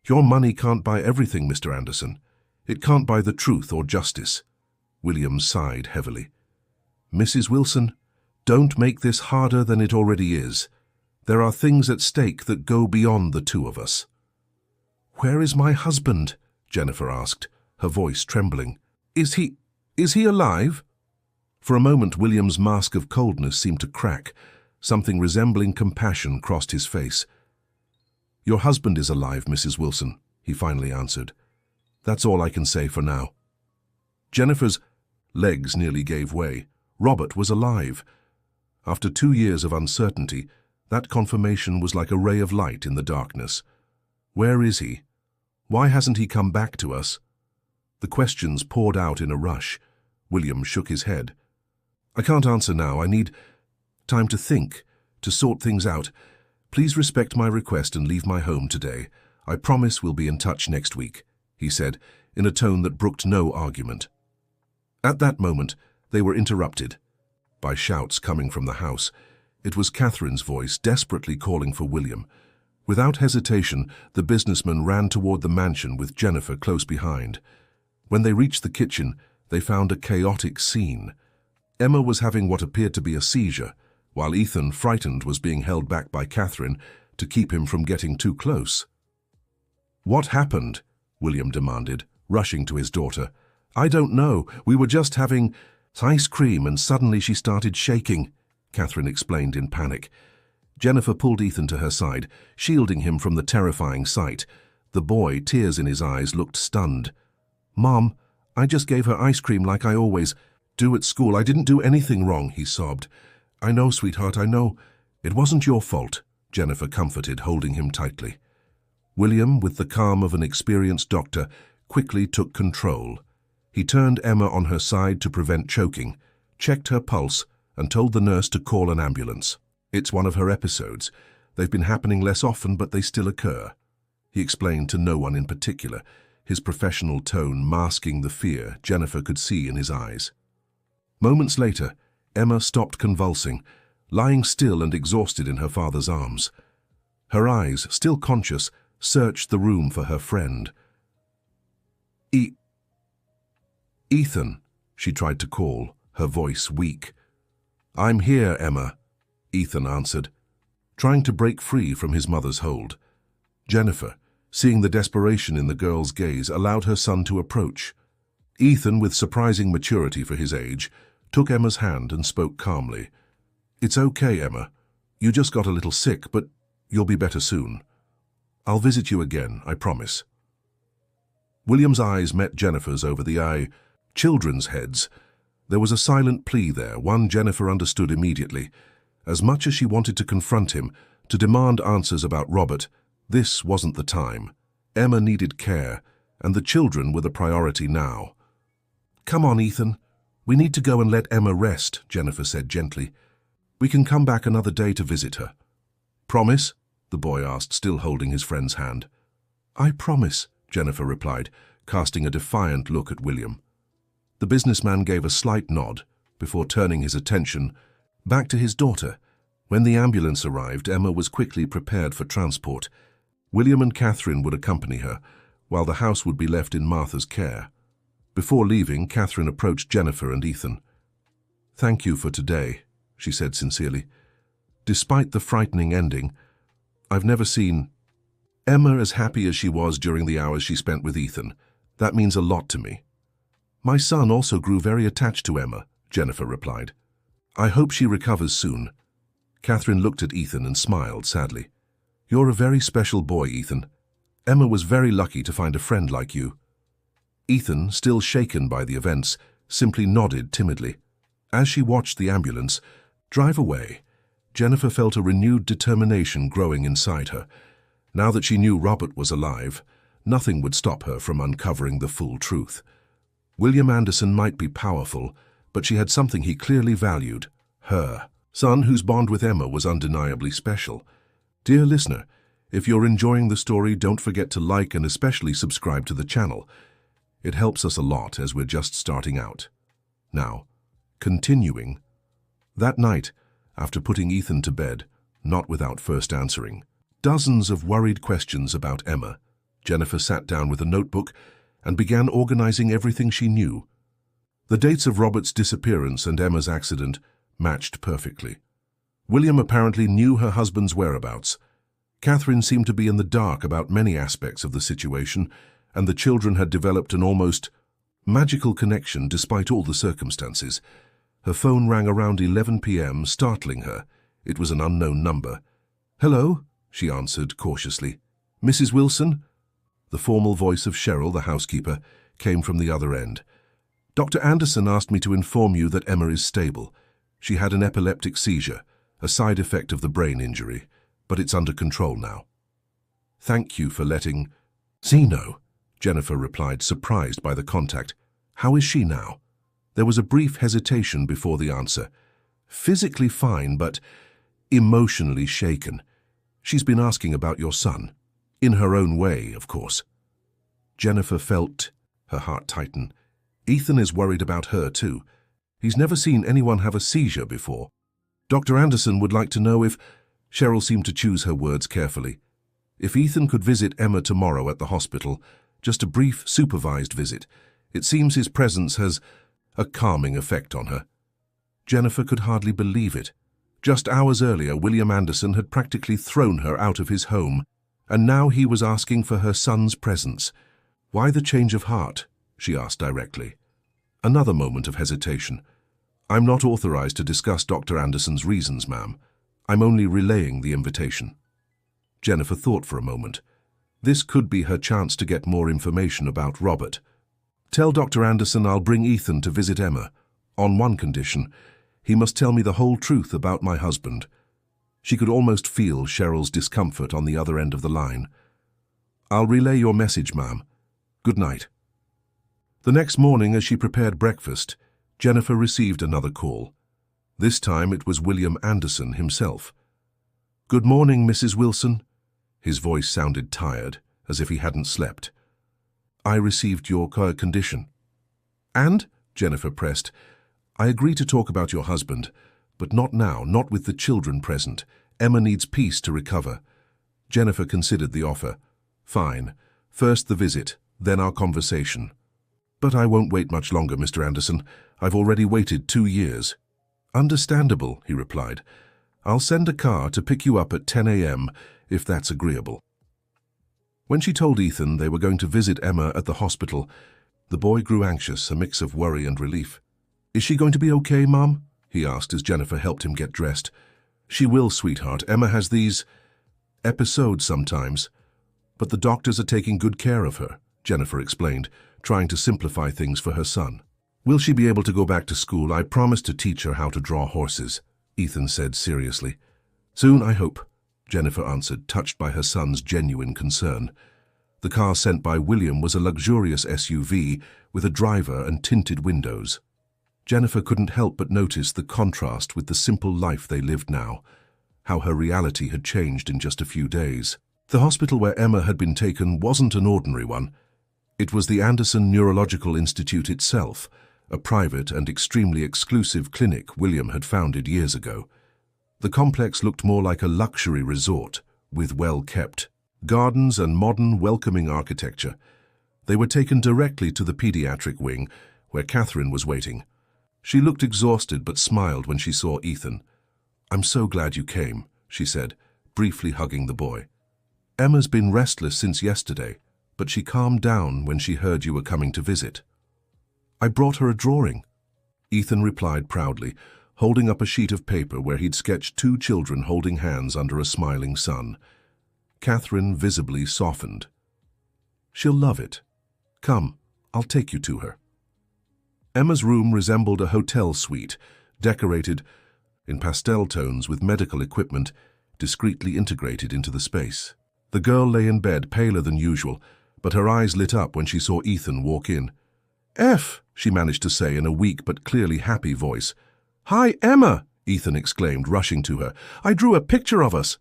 Your money can't buy everything, Mr. Anderson. It can't buy the truth or justice. William sighed heavily. Mrs. Wilson, don't make this harder than it already is. There are things at stake that go beyond the two of us. Where is my husband? Jennifer asked, her voice trembling. Is he alive? For a moment, William's mask of coldness seemed to crack. Something resembling compassion crossed his face. Your husband is alive, Mrs. Wilson, he finally answered. That's all I can say for now. Jennifer's legs nearly gave way. Robert was alive. After 2 years of uncertainty, that confirmation was like a ray of light in the darkness. Where is he? Why hasn't he come back to us? The questions poured out in a rush. William shook his head. I can't answer now. I need time to think, to sort things out. Please respect my request and leave my home today. I promise we'll be in touch next week, he said, in a tone that brooked no argument. At that moment, they were interrupted by shouts coming from the house. It was Catherine's voice desperately calling for William. Without hesitation, the businessman ran toward the mansion with Jennifer close behind. When they reached the kitchen, they found a chaotic scene. Emma was having what appeared to be a seizure, while Ethan, frightened, was being held back by Catherine to keep him from getting too close. What happened? William demanded, rushing to his daughter. I don't know. We were just having ice cream and suddenly she started shaking, Catherine explained in panic. Jennifer pulled Ethan to her side, shielding him from the terrifying sight. The boy, tears in his eyes, looked stunned. Mom, I just gave her ice cream like I always do at school. I didn't do anything wrong, he sobbed. I know, sweetheart, I know. It wasn't your fault, Jennifer comforted, holding him tightly. William, with the calm of an experienced doctor, quickly took control. He turned Emma on her side to prevent choking, checked her pulse, and told the nurse to call an ambulance. It's one of her episodes. They've been happening less often, but they still occur. He explained to no one in particular, his professional tone masking the fear Jennifer could see in his eyes. Moments later, Emma stopped convulsing, lying still and exhausted in her father's arms. Her eyes, still conscious, searched the room for her friend. Ethan, she tried to call, her voice weak. I'm here, Emma, Ethan answered, trying to break free from his mother's hold. Jennifer, seeing the desperation in the girl's gaze, allowed her son to approach. Ethan, with surprising maturity for his age, took Emma's hand and spoke calmly. It's okay, Emma. You just got a little sick, but you'll be better soon. I'll visit you again, I promise. William's eyes met Jennifer's over the children's heads. There was a silent plea there, one Jennifer understood immediately. As much as she wanted to confront him, to demand answers about Robert, this wasn't the time. Emma needed care, and the children were the priority now. Come on, Ethan. We need to go and let Emma rest, Jennifer said gently. We can come back another day to visit her. Promise? The boy asked, still holding his friend's hand. I promise, Jennifer replied, casting a defiant look at William. The businessman gave a slight nod before turning his attention back to his daughter. When the ambulance arrived, Emma was quickly prepared for transport. William and Catherine would accompany her, while the house would be left in Martha's care. Before leaving, Catherine approached Jennifer and Ethan. "Thank you for today," she said sincerely. "Despite the frightening ending, I've never seen Emma as happy as she was during the hours she spent with Ethan. That means a lot to me." "My son also grew very attached to Emma," Jennifer replied. "I hope she recovers soon." Catherine looked at Ethan and smiled sadly. "You're a very special boy, Ethan. Emma was very lucky to find a friend like you." Ethan, still shaken by the events, simply nodded timidly. As she watched the ambulance drive away, Jennifer felt a renewed determination growing inside her. Now that she knew Robert was alive, nothing would stop her from uncovering the full truth. William Anderson might be powerful, but she had something he clearly valued: her son, whose bond with Emma was undeniably special. Dear listener, if you're enjoying the story, don't forget to like and especially subscribe to the channel. It helps us a lot as we're just starting out. Now, continuing. That night, after putting Ethan to bed, not without first answering dozens of worried questions about Emma, Jennifer sat down with a notebook and began organizing everything she knew. The dates of Robert's disappearance and Emma's accident matched perfectly. William apparently knew her husband's whereabouts. Catherine seemed to be in the dark about many aspects of the situation, and the children had developed an almost magical connection despite all the circumstances. Her phone rang around 11 p.m., startling her. It was an unknown number. "Hello?" she answered cautiously. "Mrs. Wilson?" The formal voice of Cheryl, the housekeeper, came from the other end. "Dr. Anderson asked me to inform you that Emma is stable. She had an epileptic seizure, a side effect of the brain injury, but it's under control now." "Thank you for letting Z know," Jennifer replied, surprised by the contact. "How is she now?" There was a brief hesitation before the answer. "Physically fine, but emotionally shaken. She's been asking about your son. In her own way, of course." Jennifer felt her heart tighten. Ethan is worried about her too. He's never seen anyone have a seizure before. "Dr. Anderson would like to know if—" Cheryl seemed to choose her words carefully. "If Ethan could visit Emma tomorrow at the hospital, just a brief, supervised visit. It seems his presence has a calming effect on her." Jennifer could hardly believe it. Just hours earlier, William Anderson had practically thrown her out of his home, and now he was asking for her son's presence. "Why the change of heart?" she asked directly. Another moment of hesitation. "I'm not authorized to discuss Dr. Anderson's reasons, ma'am. I'm only relaying the invitation." Jennifer thought for a moment. This could be her chance to get more information about Robert. "Tell Dr. Anderson I'll bring Ethan to visit Emma. On one condition. He must tell me the whole truth about my husband." She could almost feel Cheryl's discomfort on the other end of the line. "I'll relay your message, ma'am. Good night." The next morning, as she prepared breakfast, Jennifer received another call. This time it was William Anderson himself. "Good morning, Mrs. Wilson." His voice sounded tired, as if he hadn't slept. "I received your condition." "And?" Jennifer pressed. "I agree to talk about your husband, but not now, not with the children present. Emma needs peace to recover." Jennifer considered the offer. "Fine. First the visit, then our conversation." "But I won't wait much longer, Mr. Anderson. I've already waited 2 years." "Understandable," he replied. "I'll send a car to pick you up at 10 a.m. if that's agreeable." When she told Ethan they were going to visit Emma at the hospital, the boy grew anxious, a mix of worry and relief. "Is she going to be okay, Mom?" he asked as Jennifer helped him get dressed. "She will, sweetheart. Emma has these episodes sometimes, but the doctors are taking good care of her," Jennifer explained, trying to simplify things for her son. "Will she be able to go back to school? I promised to teach her how to draw horses," Ethan said seriously. "Soon, I hope," Jennifer answered, touched by her son's genuine concern. The car sent by William was a luxurious SUV with a driver and tinted windows. Jennifer couldn't help but notice the contrast with the simple life they lived now, how her reality had changed in just a few days. The hospital where Emma had been taken wasn't an ordinary one. It was the Anderson Neurological Institute itself, a private and extremely exclusive clinic William had founded years ago. The complex looked more like a luxury resort, with well-kept gardens and modern, welcoming architecture. They were taken directly to the pediatric wing, where Catherine was waiting. She looked exhausted but smiled when she saw Ethan. "I'm so glad you came," she said, briefly hugging the boy. "Emma's been restless since yesterday, but she calmed down when she heard you were coming to visit." "I brought her a drawing," Ethan replied proudly, holding up a sheet of paper where he'd sketched two children holding hands under a smiling sun. Catherine visibly softened. "She'll love it. Come, I'll take you to her." Emma's room resembled a hotel suite, decorated in pastel tones with medical equipment discreetly integrated into the space. The girl lay in bed, paler than usual, but her eyes lit up when she saw Ethan walk in. "F," she managed to say in a weak but clearly happy voice. "Hi, Emma," Ethan exclaimed, rushing to her. "I drew a picture of us."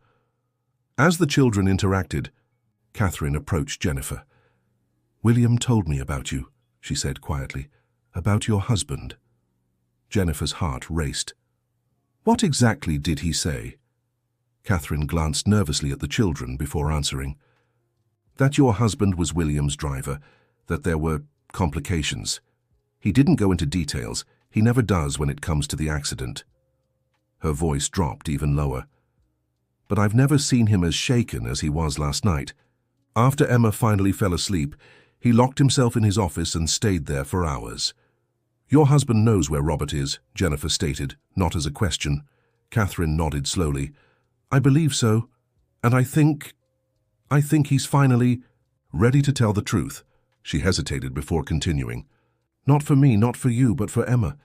As the children interacted, Catherine approached Jennifer. "William told me about you," she said quietly. "About your husband." Jennifer's heart raced. "What exactly did he say?" Catherine glanced nervously at the children before answering. "That your husband was William's driver, that there were complications. He didn't go into details. He never does when it comes to the accident." Her voice dropped even lower. "But I've never seen him as shaken as he was last night. After Emma finally fell asleep, he locked himself in his office and stayed there for hours." "Your husband knows where Robert is," Jennifer stated, not as a question. Catherine nodded slowly. "I believe so, and I think he's finally ready to tell the truth." She hesitated before continuing. "Not for me, not for you, but for Emma.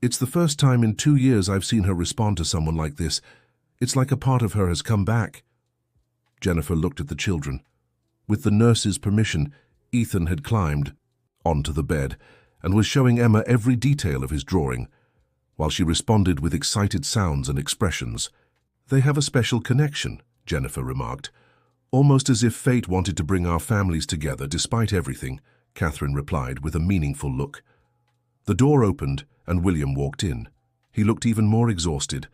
It's the first time in 2 years I've seen her respond to someone like this. It's like a part of her has come back." Jennifer looked at the children. With the nurse's permission, Ethan had climbed onto the bed and was showing Emma every detail of his drawing, while she responded with excited sounds and expressions. "They have a special connection," Jennifer remarked. "Almost as if fate wanted to bring our families together despite everything," Catherine replied with a meaningful look. The door opened and William walked in. He looked even more exhausted.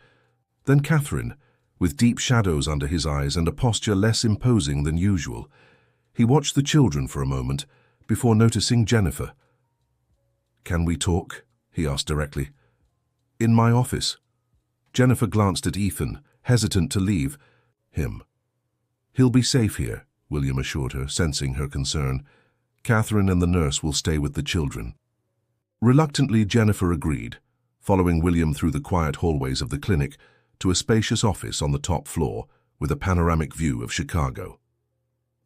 Then Catherine, with deep shadows under his eyes and a posture less imposing than usual. He watched the children for a moment before noticing Jennifer. "Can we talk?" he asked directly. "In my office." Jennifer glanced at Ethan, hesitant to leave him. "He'll be safe here," William assured her, sensing her concern. "Catherine and the nurse will stay with the children." Reluctantly, Jennifer agreed, following William through the quiet hallways of the clinic to a spacious office on the top floor with a panoramic view of Chicago.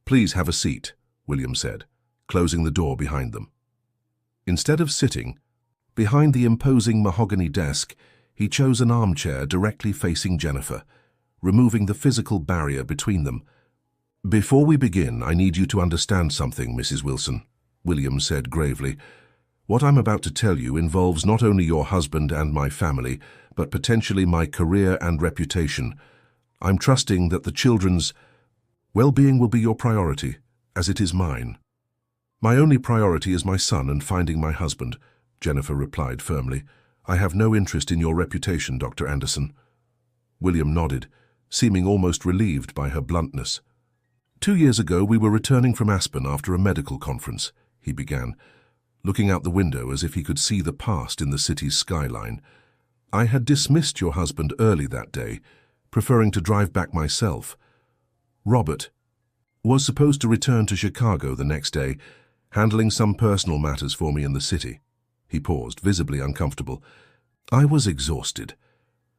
"Please have a seat," William said, closing the door behind them. Instead of sitting, behind the imposing mahogany desk, he chose an armchair directly facing Jennifer, removing the physical barrier between them. "Before we begin, I need you to understand something, Mrs. Wilson," William said gravely. "What I'm about to tell you involves not only your husband and my family, but potentially my career and reputation. I'm trusting that the children's well-being will be your priority, as it is mine." "My only priority is my son and finding my husband," Jennifer replied firmly. "I have no interest in your reputation, Dr. Anderson." William nodded, seeming almost relieved by her bluntness. "2 years ago, we were returning from Aspen after a medical conference," he began, looking out the window as if he could see the past in the city's skyline. "I had dismissed your husband early that day, preferring to drive back myself. Robert was supposed to return to Chicago the next day, handling some personal matters for me in the city." He paused, visibly uncomfortable. "I was exhausted.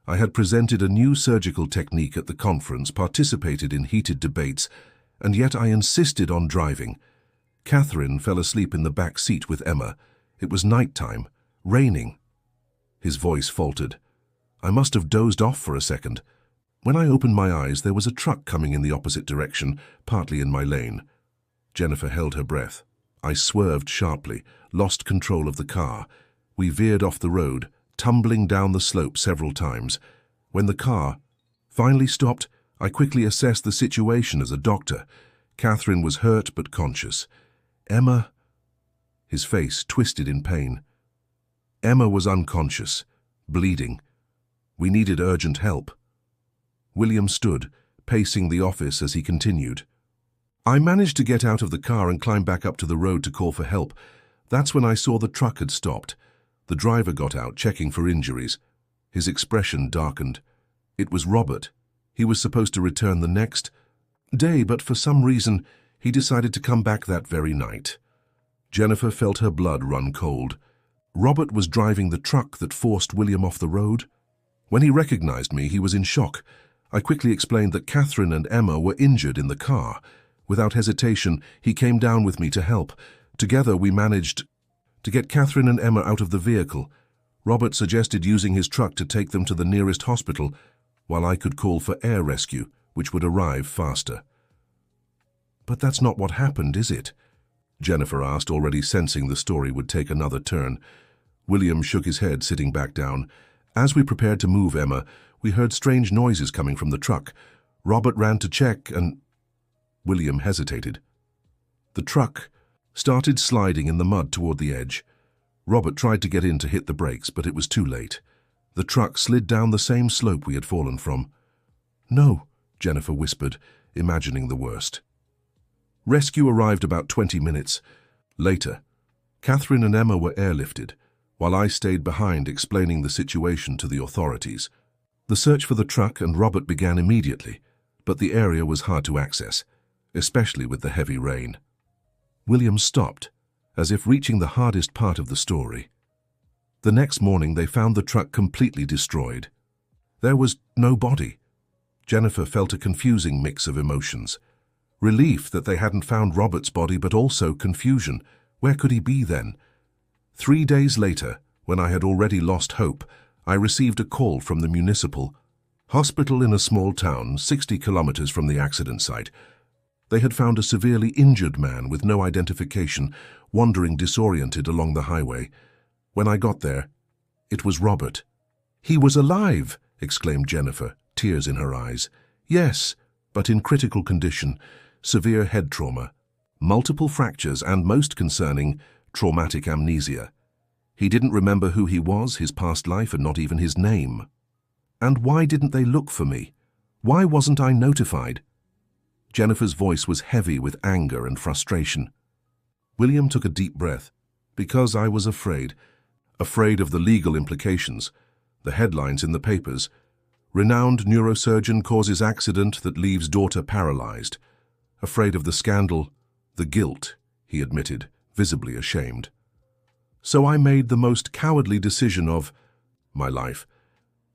I had presented a new surgical technique at the conference, participated in heated debates, and yet I insisted on driving. Catherine fell asleep in the back seat with Emma. It was nighttime, raining." His voice faltered. "I must have dozed off for a second. When I opened my eyes, there was a truck coming in the opposite direction, partly in my lane." Jennifer held her breath. "I swerved sharply, lost control of the car. We veered off the road, tumbling down the slope several times. When the car finally stopped, I quickly assessed the situation as a doctor. Catherine was hurt but conscious. Emma—" His face twisted in pain. "Emma was unconscious, bleeding. We needed urgent help." William stood, pacing the office as he continued. I managed to get out of the car and climb back up to the road to call for help. That's when I saw the truck had stopped. The driver got out, checking for injuries. His expression darkened. It was Robert. He was supposed to return the next day, but for some reason, he decided to come back that very night. Jennifer felt her blood run cold. Robert was driving the truck that forced William off the road. When he recognized me, he was in shock. I quickly explained that Catherine and Emma were injured in the car. Without hesitation, he came down with me to help. Together, we managed to get Catherine and Emma out of the vehicle. Robert suggested using his truck to take them to the nearest hospital, while I could call for air rescue, which would arrive faster. But that's not what happened, is it? Jennifer asked, already sensing the story would take another turn. William shook his head, sitting back down. As we prepared to move Emma, we heard strange noises coming from the truck. Robert ran to check and... William hesitated. The truck started sliding in the mud toward the edge. Robert tried to get in to hit the brakes, but it was too late. The truck slid down the same slope we had fallen from. "No," Jennifer whispered, imagining the worst. Rescue arrived about 20 minutes later. Catherine and Emma were airlifted, while I stayed behind explaining the situation to the authorities. The search for the truck and Robert began immediately, but the area was hard to access, especially with the heavy rain. William stopped, as if reaching the hardest part of the story. The next morning they found the truck completely destroyed. There was no body. Jennifer felt a confusing mix of emotions. Relief that they hadn't found Robert's body, but also confusion. Where could he be then? 3 days later, when I had already lost hope, I received a call from the municipal hospital in a small town 60 kilometers from the accident site. They had found a severely injured man with no identification, wandering disoriented along the highway. When I got there, it was Robert. "He was alive!" exclaimed Jennifer, tears in her eyes. "Yes, but in critical condition, severe head trauma, multiple fractures, and most concerning, traumatic amnesia. He didn't remember who he was, his past life, and not even his name. And why didn't they look for me? Why wasn't I notified?" Jennifer's voice was heavy with anger and frustration. William took a deep breath. "Because I was afraid of the legal implications, the headlines in the papers. Renowned neurosurgeon causes accident that leaves daughter paralyzed. Afraid of the scandal, the guilt," he admitted, visibly ashamed. "So I made the most cowardly decision of my life.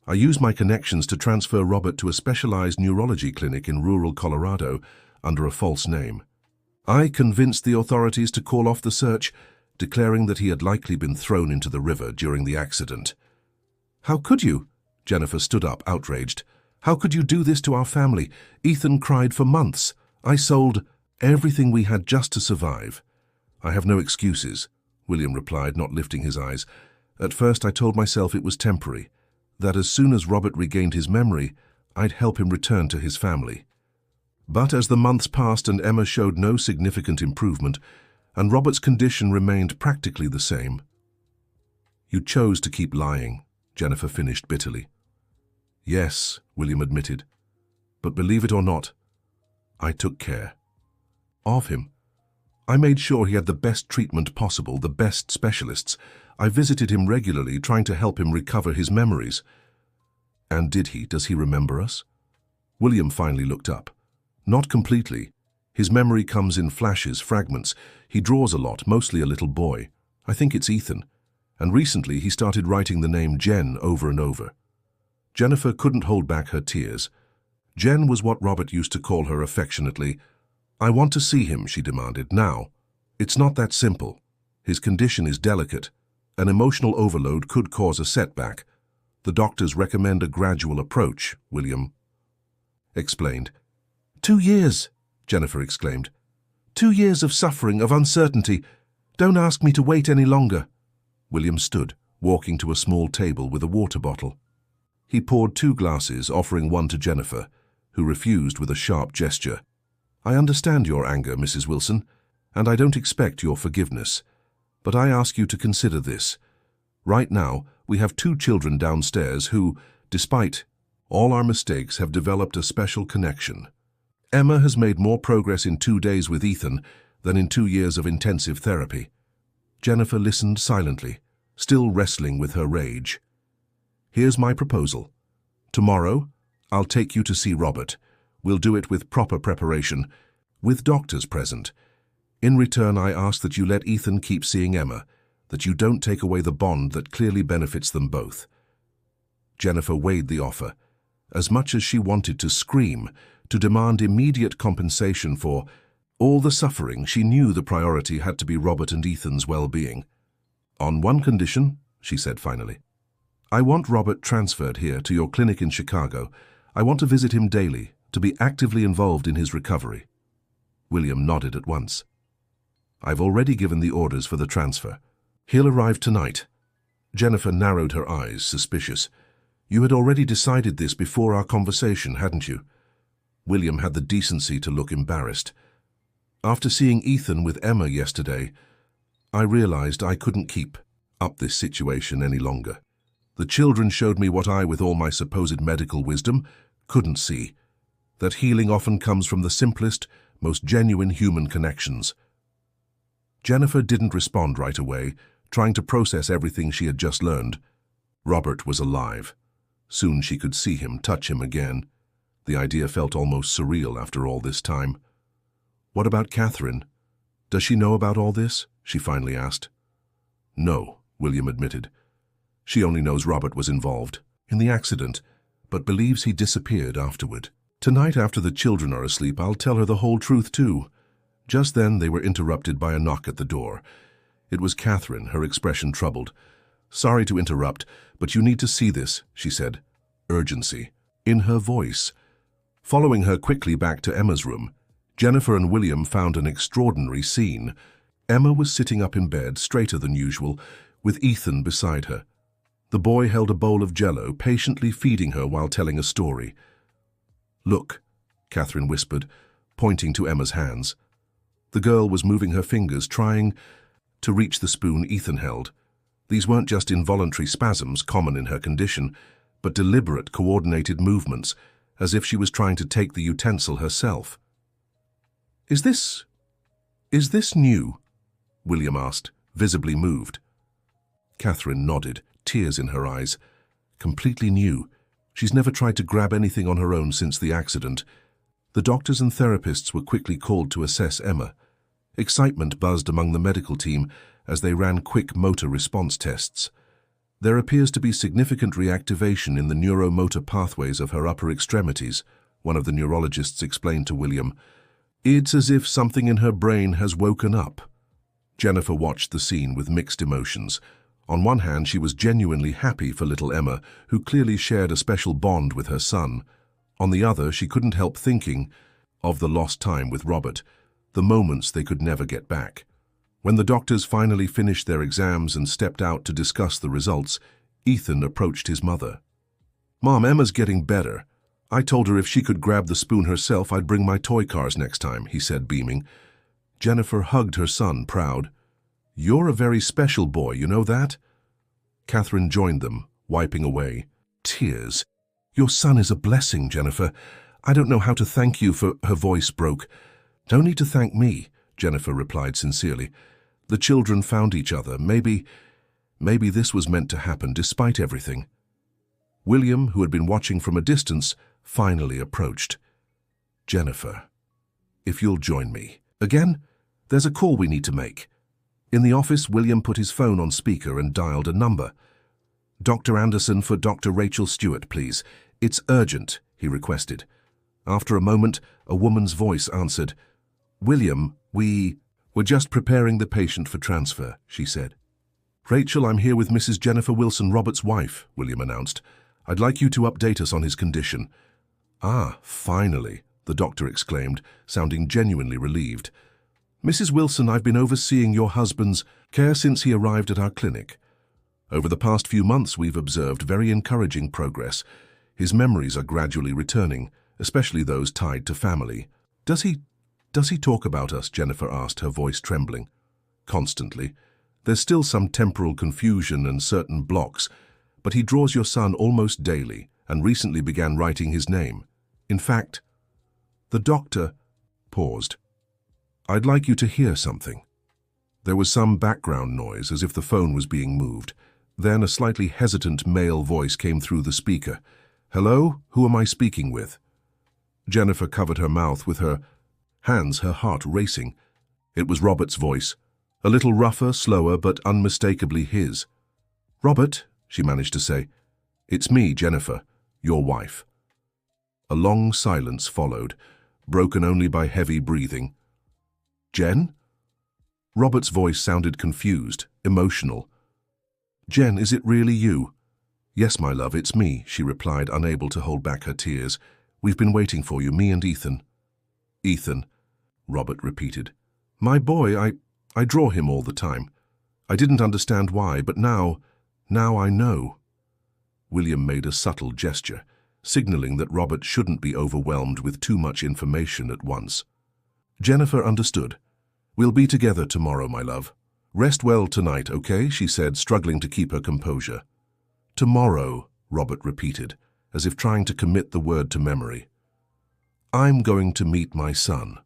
I used my connections to transfer Robert to a specialized neurology clinic in rural Colorado under a false name. I convinced the authorities to call off the search, declaring that he had likely been thrown into the river during the accident." "How could you?" Jennifer stood up, outraged. "How could you do this to our family? Ethan cried for months. I sold everything we had just to survive." "I have no excuses," William replied, not lifting his eyes. "At first I told myself it was temporary, that as soon as Robert regained his memory, I'd help him return to his family. But as the months passed and Emma showed no significant improvement, and Robert's condition remained practically the same." "You chose to keep lying," Jennifer finished bitterly. "Yes," William admitted, "but believe it or not, I took care of him. I made sure he had the best treatment possible, the best specialists. I visited him regularly, trying to help him recover his memories." "And does he remember us?" William finally looked up. "Not completely. His memory comes in flashes, fragments. He draws a lot, mostly a little boy. I think it's Ethan. And recently he started writing the name Jen over and over." Jennifer couldn't hold back her tears. Jen was what Robert used to call her affectionately. "I want to see him," she demanded, "now. It's not that simple. His condition is delicate. An emotional overload could cause a setback. The doctors recommend a gradual approach," William explained. 2 years, Jennifer exclaimed. 2 years of suffering, of uncertainty. Don't ask me to wait any longer." William stood, walking to a small table with a water bottle. He poured 2 glasses, offering one to Jennifer, who refused with a sharp gesture. "I understand your anger, Mrs. Wilson, and I don't expect your forgiveness. But I ask you to consider this. Right now, we have 2 children downstairs who, despite all our mistakes, have developed a special connection. Emma has made more progress in 2 days with Ethan than in 2 years of intensive therapy. Jennifer listened silently, still wrestling with her rage. Here's my proposal. Tomorrow, I'll take you to see Robert. We'll do it with proper preparation, with doctors present. In return, I ask that you let Ethan keep seeing Emma, that you don't take away the bond that clearly benefits them both. Jennifer weighed the offer. As much as she wanted to scream, to demand immediate compensation for all the suffering, she knew the priority had to be Robert and Ethan's well-being. On one condition, she said finally. I want Robert transferred here to your clinic in Chicago. I want to visit him daily, to be actively involved in his recovery. William nodded at once. I've already given the orders for the transfer. He'll arrive tonight. Jennifer narrowed her eyes, suspicious. You had already decided this before our conversation, hadn't you? William had the decency to look embarrassed. After seeing Ethan with Emma yesterday, I realized I couldn't keep up this situation any longer. The children showed me what I, with all my supposed medical wisdom, couldn't see. That healing often comes from the simplest, most genuine human connections. Jennifer didn't respond right away, trying to process everything she had just learned. Robert was alive. Soon she could see him, touch him again. The idea felt almost surreal after all this time. What about Catherine? Does she know about all this? She finally asked. No, William admitted. She only knows Robert was involved in the accident, but believes he disappeared afterward. Tonight, after the children are asleep, I'll tell her the whole truth too. Just then they were interrupted by a knock at the door. It was Catherine, her expression troubled. Sorry to interrupt, but you need to see this, she said. Urgency in her voice. Following her quickly back to Emma's room, Jennifer and William found an extraordinary scene. Emma was sitting up in bed, straighter than usual, with Ethan beside her. The boy held a bowl of Jell-O, patiently feeding her while telling a story. Look, Catherine whispered, pointing to Emma's hands. The girl was moving her fingers, trying to reach the spoon Ethan held. These weren't just involuntary spasms common in her condition, but deliberate, coordinated movements, as if she was trying to take the utensil herself. Is this new? William asked, visibly moved. Catherine nodded, tears in her eyes. Completely new. She's never tried to grab anything on her own since the accident. The doctors and therapists were quickly called to assess Emma. Excitement buzzed among the medical team as they ran quick motor response tests. There appears to be significant reactivation in the neuromotor pathways of her upper extremities, one of the neurologists explained to William. It's as if something in her brain has woken up. Jennifer watched the scene with mixed emotions. On one hand, she was genuinely happy for little Emma, who clearly shared a special bond with her son. On the other, she couldn't help thinking of the lost time with Robert, the moments they could never get back. When the doctors finally finished their exams and stepped out to discuss the results, Ethan approached his mother. Mom, Emma's getting better. I told her if she could grab the spoon herself, I'd bring my toy cars next time, he said, beaming. Jennifer hugged her son, proud. You're a very special boy, you know that? Catherine joined them, wiping away tears. Your son is a blessing, Jennifer. I don't know how to thank you for... Her voice broke. No need to thank me, Jennifer replied sincerely. The children found each other. Maybe this was meant to happen despite everything. William, who had been watching from a distance, finally approached. Jennifer, if you'll join me. Again, there's a call we need to make. In the office, William put his phone on speaker and dialed a number. Dr. Anderson for Dr. Rachel Stewart, please. It's urgent, he requested. After a moment, a woman's voice answered. William, we're just preparing the patient for transfer, she said. Rachel, I'm here with Mrs. Jennifer Wilson, Robert's wife, William announced. I'd like you to update us on his condition. Ah, finally, the doctor exclaimed, sounding genuinely relieved. Mrs. Wilson, I've been overseeing your husband's care since he arrived at our clinic. Over the past few months, we've observed very encouraging progress. His memories are gradually returning, especially those tied to family. Does he talk about us? Jennifer asked, her voice trembling. Constantly. There's still some temporal confusion and certain blocks, but he draws your son almost daily and recently began writing his name. In fact, The doctor paused. "I'd like you to hear something." There was some background noise, as if the phone was being moved. Then a slightly hesitant male voice came through the speaker. "Hello? Who am I speaking with?" Jennifer covered her mouth with her hands, her heart racing. It was Robert's voice, a little rougher, slower, but unmistakably his. "Robert," she managed to say, "it's me, Jennifer, your wife." A long silence followed, broken only by heavy breathing. "Jen?" Robert's voice sounded confused, emotional. "Jen, is it really you?" "Yes, my love, it's me," she replied, unable to hold back her tears. "We've been waiting for you, me and Ethan." "Ethan," Robert repeated. "My boy, I draw him all the time. I didn't understand why, but now I know." William made a subtle gesture, signaling that Robert shouldn't be overwhelmed with too much information at once. Jennifer understood. "We'll be together tomorrow, my love. Rest well tonight, okay?" she said, struggling to keep her composure. "Tomorrow," Robert repeated, as if trying to commit the word to memory. "I'm going to meet my son."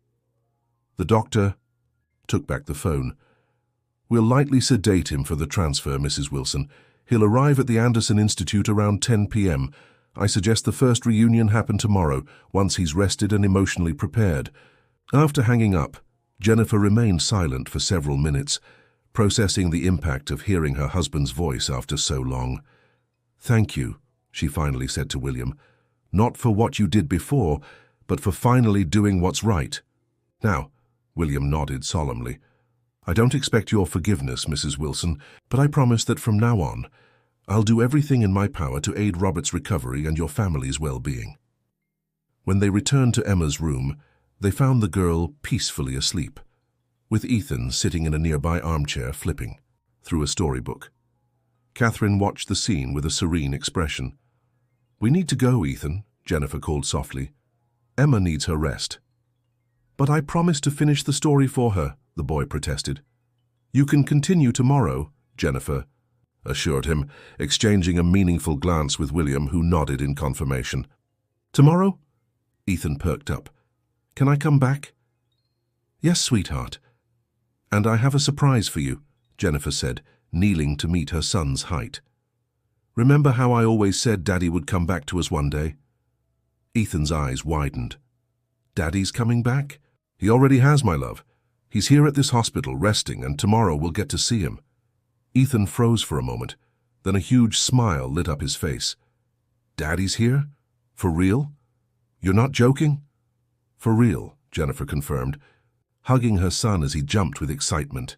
The doctor took back the phone. "We'll lightly sedate him for the transfer, Mrs. Wilson. He'll arrive at the Anderson Institute around 10 p.m. I suggest the first reunion happen tomorrow, once he's rested and emotionally prepared." After hanging up, Jennifer remained silent for several minutes, processing the impact of hearing her husband's voice after so long. "Thank you," she finally said to William. "Not for what you did before, but for finally doing what's right." "Now," William nodded solemnly, "I don't expect your forgiveness, Mrs. Wilson, but I promise that from now on, I'll do everything in my power to aid Robert's recovery and your family's well-being." When they returned to Emma's room, they found the girl peacefully asleep, with Ethan sitting in a nearby armchair flipping through a storybook. Catherine watched the scene with a serene expression. "We need to go, Ethan," Jennifer called softly. "Emma needs her rest." "But I promised to finish the story for her," the boy protested. "You can continue tomorrow," Jennifer assured him, exchanging a meaningful glance with William, who nodded in confirmation. "Tomorrow?" Ethan perked up. "Can I come back?" "Yes, sweetheart. And I have a surprise for you," Jennifer said, kneeling to meet her son's height. "Remember how I always said Daddy would come back to us one day?" Ethan's eyes widened. "Daddy's coming back?" "He already has, my love. He's here at this hospital, resting, and tomorrow we'll get to see him." Ethan froze for a moment, then a huge smile lit up his face. "Daddy's here? For real? You're not joking?" "For real," Jennifer confirmed, hugging her son as he jumped with excitement.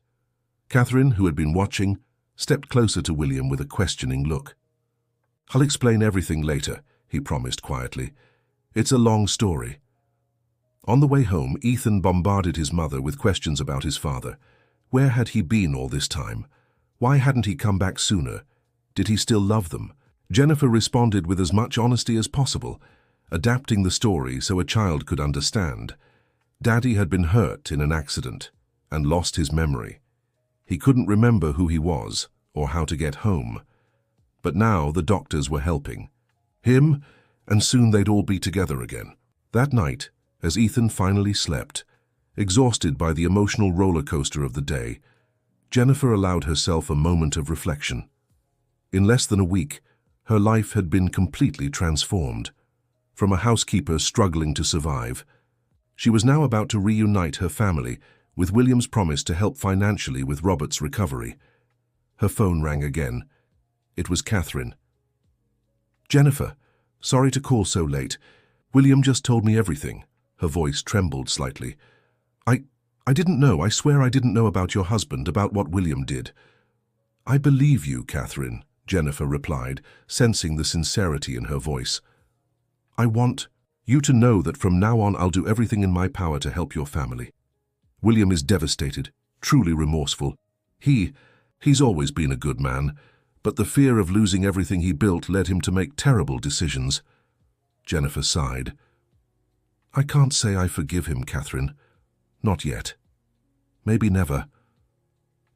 Catherine, who had been watching, stepped closer to William with a questioning look. "I'll explain everything later," he promised quietly. "It's a long story." On the way home, Ethan bombarded his mother with questions about his father. Where had he been all this time? Why hadn't he come back sooner? Did he still love them? Jennifer responded with as much honesty as possible, adapting the story so a child could understand. Daddy had been hurt in an accident and lost his memory. He couldn't remember who he was or how to get home. But now the doctors were helping him, and soon they'd all be together again. That night, as Ethan finally slept, exhausted by the emotional roller coaster of the day, Jennifer allowed herself a moment of reflection. In less than a week, her life had been completely transformed. From a housekeeper struggling to survive, she was now about to reunite her family, with William's promise to help financially with Robert's recovery. Her phone rang again. It was Catherine. "Jennifer, sorry to call so late. William just told me everything." Her voice trembled slightly. I didn't know. I swear I didn't know about your husband, about what William did." "I believe you, Catherine," Jennifer replied, sensing the sincerity in her voice. "I want you to know that from now on I'll do everything in my power to help your family. William is devastated, truly remorseful. He's always been a good man, but the fear of losing everything he built led him to make terrible decisions." Jennifer sighed. "I can't say I forgive him, Catherine. Not yet. Maybe never.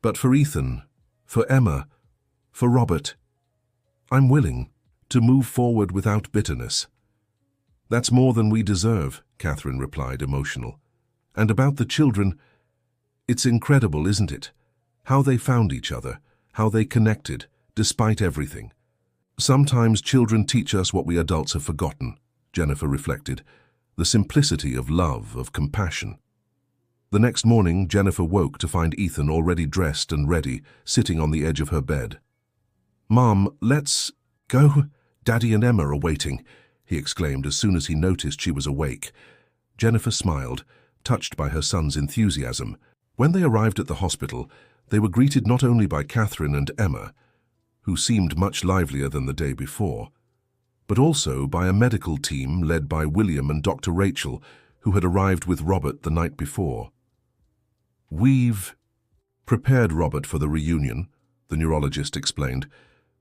But for Ethan, for Emma, for Robert, I'm willing to move forward without bitterness." That's more than we deserve, Catherine replied, emotional. And about the children, it's incredible, isn't it? How they found each other, how they connected, despite everything. Sometimes children teach us what we adults have forgotten, Jennifer reflected. The simplicity of love, of compassion. The next morning, Jennifer woke to find Ethan already dressed and ready, sitting on the edge of her bed. "Mom, let's go. Daddy and Emma are waiting," he exclaimed as soon as he noticed she was awake. Jennifer smiled, touched by her son's enthusiasm. When they arrived at the hospital, they were greeted not only by Catherine and Emma, who seemed much livelier than the day before, but also by a medical team led by William and Dr. Rachel, who had arrived with Robert the night before. "We've prepared Robert for the reunion," the neurologist explained.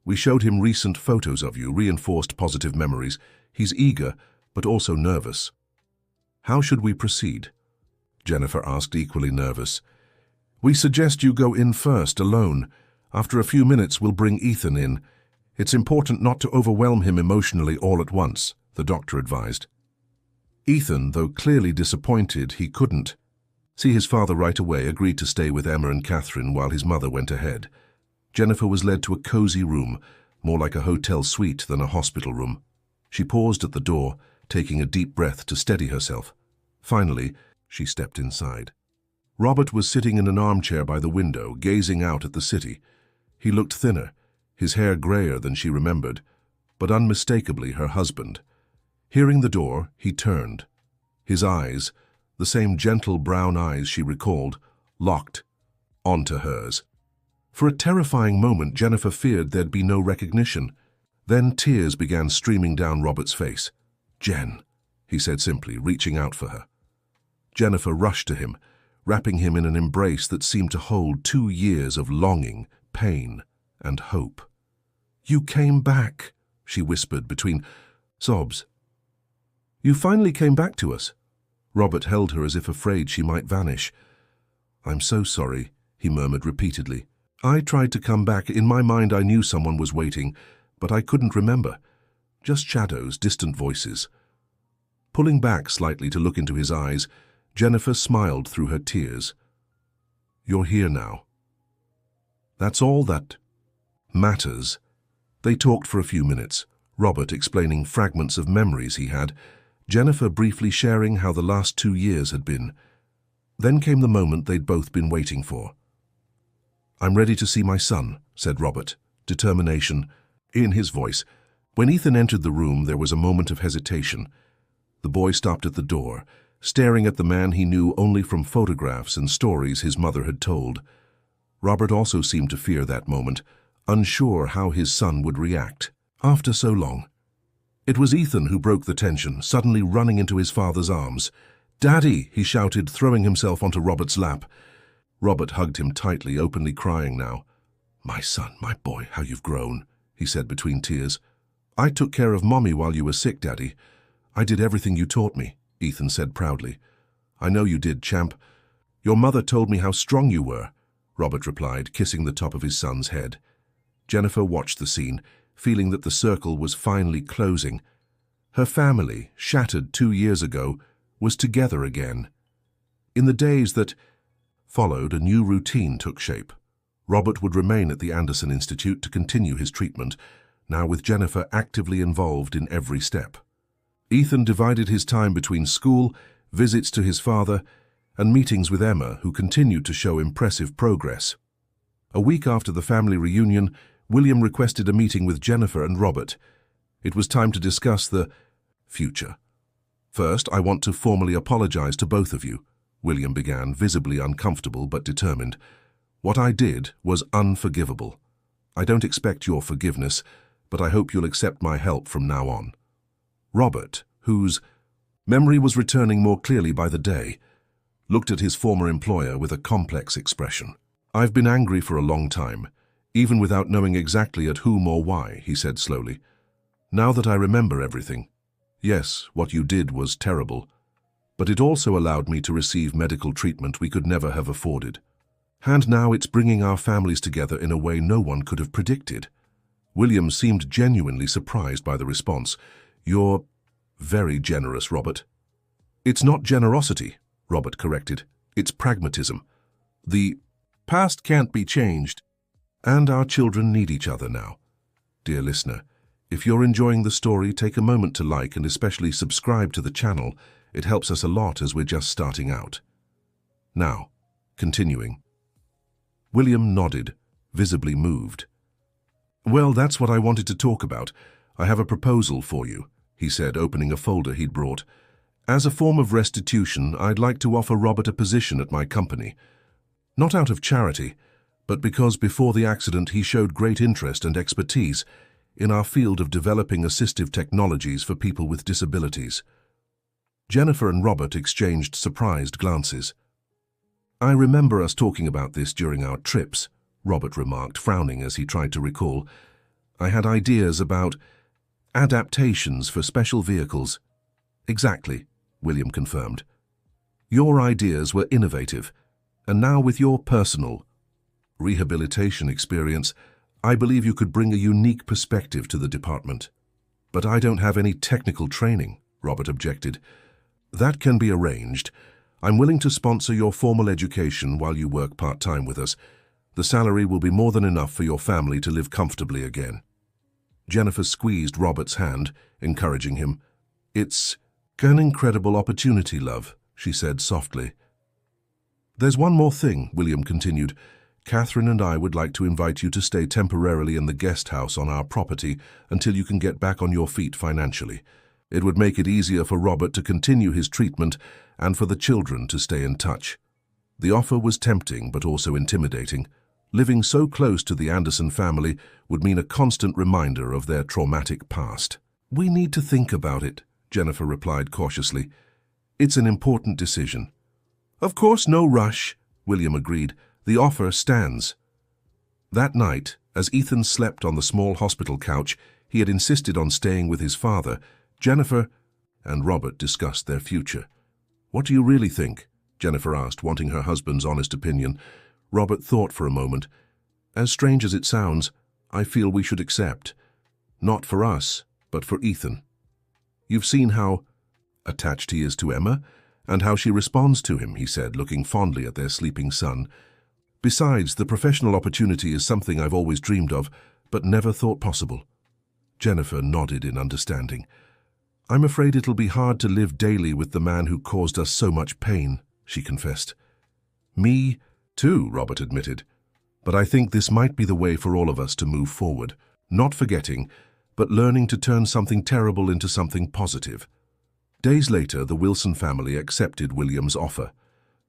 "We showed him recent photos of you, reinforced positive memories. He's eager, but also nervous." "How should we proceed?" Jennifer asked, equally nervous. "We suggest you go in first, alone. After a few minutes, we'll bring Ethan in. It's important not to overwhelm him emotionally all at once," the doctor advised. Ethan, though clearly disappointed he couldn't see his father right away, agreed to stay with Emma and Catherine while his mother went ahead. Jennifer was led to a cozy room, more like a hotel suite than a hospital room. She paused at the door, taking a deep breath to steady herself. Finally, she stepped inside. Robert was sitting in an armchair by the window, gazing out at the city. He looked thinner, his hair grayer than she remembered, but unmistakably her husband. Hearing the door, he turned. His eyes, the same gentle brown eyes she recalled, locked onto hers. For a terrifying moment, Jennifer feared there'd be no recognition. Then tears began streaming down Robert's face. "Jen," he said simply, reaching out for her. Jennifer rushed to him, wrapping him in an embrace that seemed to hold 2 years of longing, pain, and hope. "You came back," she whispered between sobs. "You finally came back to us." Robert held her as if afraid she might vanish. "I'm so sorry," he murmured repeatedly. "I tried to come back. In my mind I knew someone was waiting, but I couldn't remember. Just shadows, distant voices." Pulling back slightly to look into his eyes, Jennifer smiled through her tears. "You're here now. That's all that matters." They talked for a few minutes, Robert explaining fragments of memories he had, Jennifer briefly sharing how the last 2 years had been. Then came the moment they'd both been waiting for. "I'm ready to see my son," said Robert, determination in his voice. When Ethan entered the room, there was a moment of hesitation. The boy stopped at the door, staring at the man he knew only from photographs and stories his mother had told. Robert also seemed to fear that moment, unsure how his son would react after so long. It was Ethan who broke the tension, suddenly running into his father's arms. "Daddy!" he shouted, throwing himself onto Robert's lap. Robert hugged him tightly, openly crying now. "My son, my boy, how you've grown," he said between tears. "I took care of Mommy while you were sick, Daddy. I did everything you taught me," Ethan said proudly. "I know you did, champ. Your mother told me how strong you were," Robert replied, kissing the top of his son's head. Jennifer watched the scene, feeling that the circle was finally closing. Her family, shattered 2 years ago, was together again. In the days that followed, a new routine took shape. Robert would remain at the Anderson Institute to continue his treatment, now with Jennifer actively involved in every step. Ethan divided his time between school, visits to his father, and meetings with Emma, who continued to show impressive progress. A week after the family reunion, William requested a meeting with Jennifer and Robert. It was time to discuss the future. "First, I want to formally apologize to both of you," William began, visibly uncomfortable but determined. "What I did was unforgivable. I don't expect your forgiveness, but I hope you'll accept my help from now on." Robert, whose memory was returning more clearly by the day, looked at his former employer with a complex expression. "I've been angry for a long time, even without knowing exactly at whom or why," he said slowly. "Now that I remember everything, yes, what you did was terrible, but it also allowed me to receive medical treatment we could never have afforded. And now it's bringing our families together in a way no one could have predicted." William seemed genuinely surprised by the response. "You're Very generous, Robert. It's not generosity, Robert corrected. It's pragmatism. The past can't be changed, and our children need each other now. Dear listener, if you're enjoying the story, take a moment to like and especially subscribe to the channel. It helps us a lot as we're just starting out. Now, continuing. William nodded, visibly moved. Well, that's what I wanted to talk about. I have a proposal for you, he said, opening a folder he'd brought. As a form of restitution, I'd like to offer Robert a position at my company. Not out of charity, but because before the accident he showed great interest and expertise in our field of developing assistive technologies for people with disabilities. Jennifer and Robert exchanged surprised glances. I remember us talking about this during our trips, Robert remarked, frowning as he tried to recall. I had ideas about adaptations for special vehicles. Exactly, William confirmed. Your ideas were innovative, and now with your personal rehabilitation experience, I believe you could bring a unique perspective to the department. But I don't have any technical training, Robert objected. That can be arranged. I'm willing to sponsor your formal education while you work part-time with us. The salary will be more than enough for your family to live comfortably again. Jennifer squeezed Robert's hand, encouraging him. It's an incredible opportunity, love, she said softly. There's one more thing, William continued. Catherine and I would like to invite you to stay temporarily in the guest house on our property until you can get back on your feet financially. It would make it easier for Robert to continue his treatment and for the children to stay in touch. The offer was tempting but also intimidating. Living so close to the Anderson family would mean a constant reminder of their traumatic past. We need to think about it, Jennifer replied cautiously. It's an important decision. Of course, no rush, William agreed. The offer stands. That night, as Ethan slept on the small hospital couch he had insisted on staying with his father, Jennifer and Robert discussed their future. What do you really think? Jennifer asked, wanting her husband's honest opinion. Robert thought for a moment. As strange as it sounds, I feel we should accept. Not for us, but for Ethan. You've seen how attached he is to Emma, and how she responds to him, he said, looking fondly at their sleeping son. Besides, the professional opportunity is something I've always dreamed of, but never thought possible. Jennifer nodded in understanding. I'm afraid it'll be hard to live daily with the man who caused us so much pain, she confessed. Me, too, Robert admitted. But I think this might be the way for all of us to move forward, not forgetting, but learning to turn something terrible into something positive. Days later, the Wilson family accepted William's offer.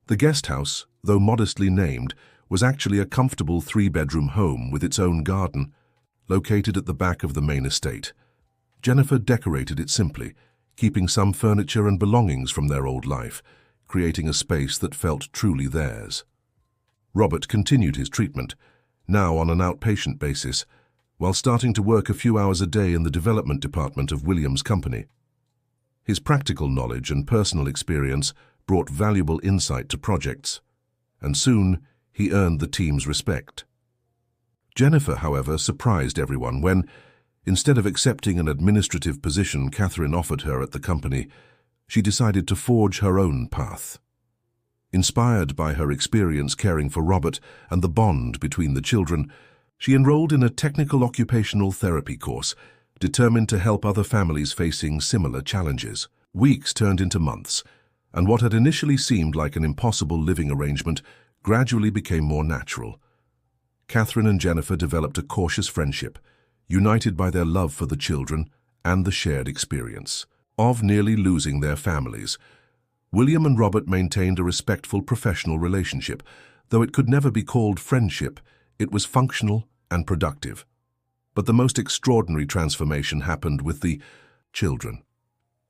The guest house, though modestly named, was actually a comfortable 3-bedroom home with its own garden, located at the back of the main estate. Jennifer decorated it simply, keeping some furniture and belongings from their old life, creating a space that felt truly theirs. Robert continued his treatment, now on an outpatient basis, while starting to work a few hours a day in the development department of William's company. His practical knowledge and personal experience brought valuable insight to projects, and soon he earned the team's respect. Jennifer, however, surprised everyone when, instead of accepting an administrative position Catherine offered her at the company, she decided to forge her own path. Inspired by her experience caring for Robert and the bond between the children, she enrolled in a technical occupational therapy course, determined to help other families facing similar challenges. Weeks turned into months, and what had initially seemed like an impossible living arrangement gradually became more natural. Catherine and Jennifer developed a cautious friendship, united by their love for the children and the shared experience of nearly losing their families. William and Robert maintained a respectful professional relationship. Though it could never be called friendship, it was functional and productive. But the most extraordinary transformation happened with the children.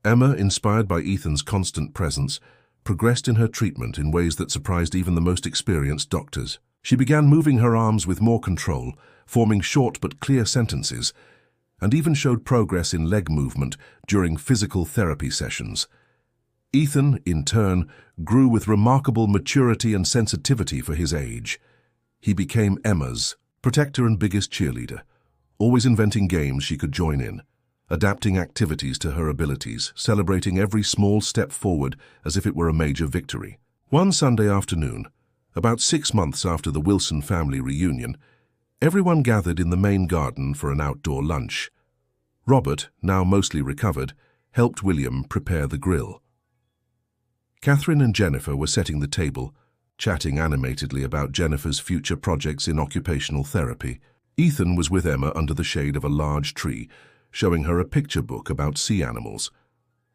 Emma, inspired by Ethan's constant presence, progressed in her treatment in ways that surprised even the most experienced doctors. She began moving her arms with more control, forming short but clear sentences, and even showed progress in leg movement during physical therapy sessions. Ethan, in turn, grew with remarkable maturity and sensitivity for his age. He became Emma's protector and biggest cheerleader, always inventing games she could join in. adapting activities to her abilities, celebrating every small step forward as if it were a major victory. One Sunday afternoon, about 6 months after the Wilson family reunion, everyone gathered in the main garden for an outdoor lunch. Robert, now mostly recovered, helped William prepare the grill. Catherine and Jennifer were setting the table, chatting animatedly about Jennifer's future projects in occupational therapy. Ethan was with Emma under the shade of a large tree, showing her a picture book about sea animals.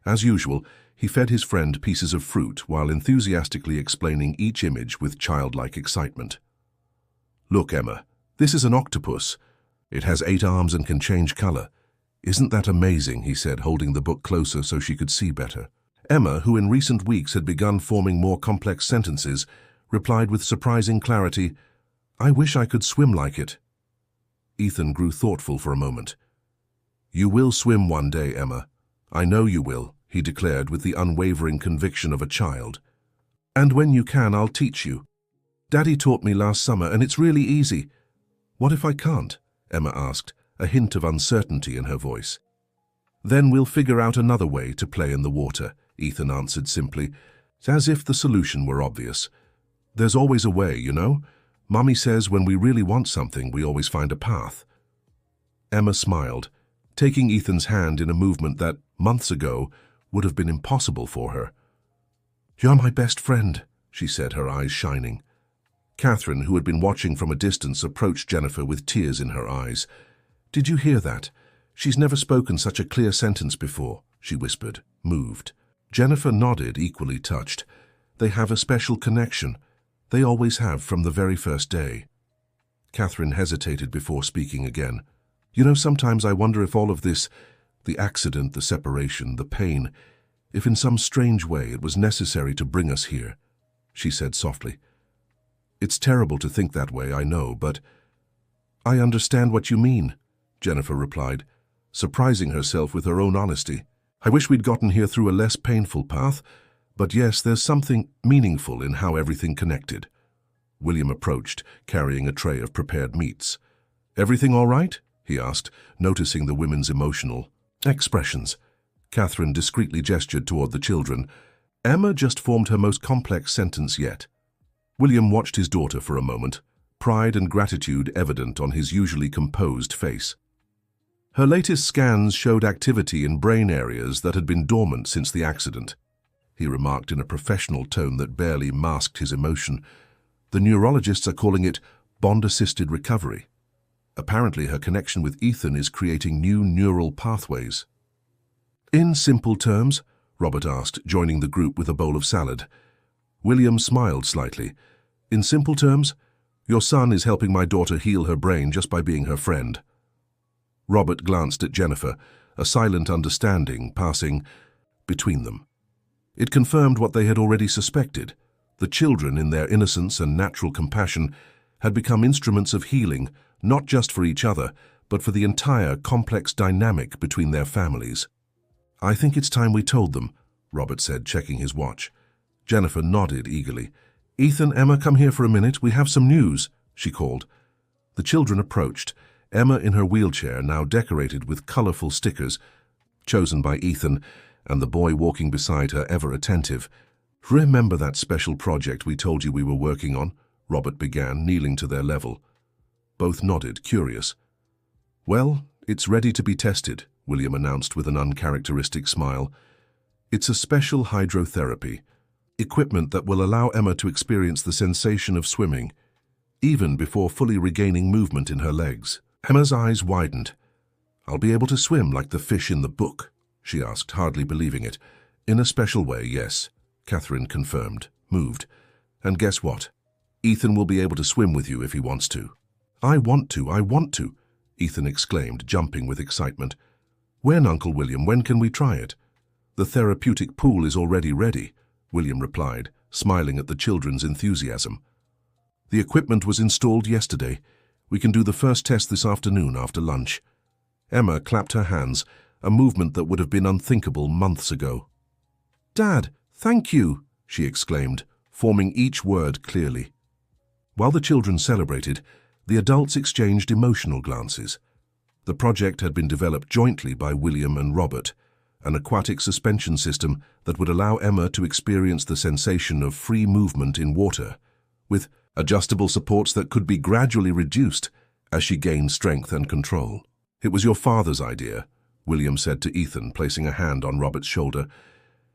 As usual, he fed his friend pieces of fruit while enthusiastically explaining each image with childlike excitement. "Look, Emma, this is an octopus. It has 8 arms and can change color. Isn't that amazing?" he said, holding the book closer so she could see better. Emma, who in recent weeks had begun forming more complex sentences, replied with surprising clarity, "I wish I could swim like it." Ethan grew thoughtful for a moment. "You will swim one day, Emma. I know you will," he declared with the unwavering conviction of a child. "And when you can, I'll teach you. Daddy taught me last summer, and it's really easy." "What if I can't?" Emma asked, a hint of uncertainty in her voice. "Then we'll figure out another way to play in the water," Ethan answered simply, as if the solution were obvious. "There's always a way, you know. Mommy says when we really want something, we always find a path." Emma smiled, taking Ethan's hand in a movement that, months ago, would have been impossible for her. "You're my best friend," she said, her eyes shining. Catherine, who had been watching from a distance, approached Jennifer with tears in her eyes. "Did you hear that? She's never spoken such a clear sentence before," she whispered, moved. Jennifer nodded, equally touched. "They have a special connection. They always have from the very first day." Catherine hesitated before speaking again. "You know, sometimes I wonder if all of this, the accident, the separation, the pain, if in some strange way it was necessary to bring us here," she said softly. "It's terrible to think that way, I know, but—" "I understand what you mean," Jennifer replied, surprising herself with her own honesty. "I wish we'd gotten here through a less painful path, but yes, there's something meaningful in how everything connected." William approached, carrying a tray of prepared meats. "Everything all right?" he asked, noticing the women's emotional expressions. Catherine discreetly gestured toward the children. Emma just formed her most complex sentence yet. William watched his daughter for a moment, pride and gratitude evident on his usually composed face. Her latest scans showed activity in brain areas that had been dormant since the accident, he remarked in a professional tone that barely masked his emotion. "The neurologists are calling it bond-assisted recovery. Apparently her connection with Ethan is creating new neural pathways." "In simple terms?" Robert asked, joining the group with a bowl of salad. William smiled slightly. "In simple terms, your son is helping my daughter heal her brain just by being her friend." Robert glanced at Jennifer, a silent understanding passing between them. It confirmed what they had already suspected. The children, in their innocence and natural compassion, had become instruments of healing, not just for each other, but for the entire complex dynamic between their families. "I think it's time we told them," Robert said, checking his watch. Jennifer nodded eagerly. "Ethan, Emma, come here for a minute. We have some news," she called. The children approached, Emma in her wheelchair, now decorated with colorful stickers, chosen by Ethan, and the boy walking beside her, ever attentive. "Remember that special project we told you we were working on?" Robert began, kneeling to their level. Both nodded, curious. "Well, it's ready to be tested," William announced with an uncharacteristic smile. "It's a special hydrotherapy, equipment that will allow Emma to experience the sensation of swimming, even before fully regaining movement in her legs." Emma's eyes widened. "I'll be able to swim like the fish in the book?" she asked, hardly believing it. "In a special way, yes," Catherine confirmed, moved. "And guess what? Ethan will be able to swim with you if he wants to." I want to," Ethan exclaimed, jumping with excitement. "When, Uncle William, when can we try it?" "The therapeutic pool is already ready," William replied, smiling at the children's enthusiasm. "The equipment was installed yesterday. We can do the first test this afternoon after lunch." Emma clapped her hands, a movement that would have been unthinkable months ago. "Dad, thank you," she exclaimed, forming each word clearly. While the children celebrated, the adults exchanged emotional glances. The project had been developed jointly by William and Robert, an aquatic suspension system that would allow Emma to experience the sensation of free movement in water, with adjustable supports that could be gradually reduced as she gained strength and control. "It was your father's idea," William said to Ethan, placing a hand on Robert's shoulder.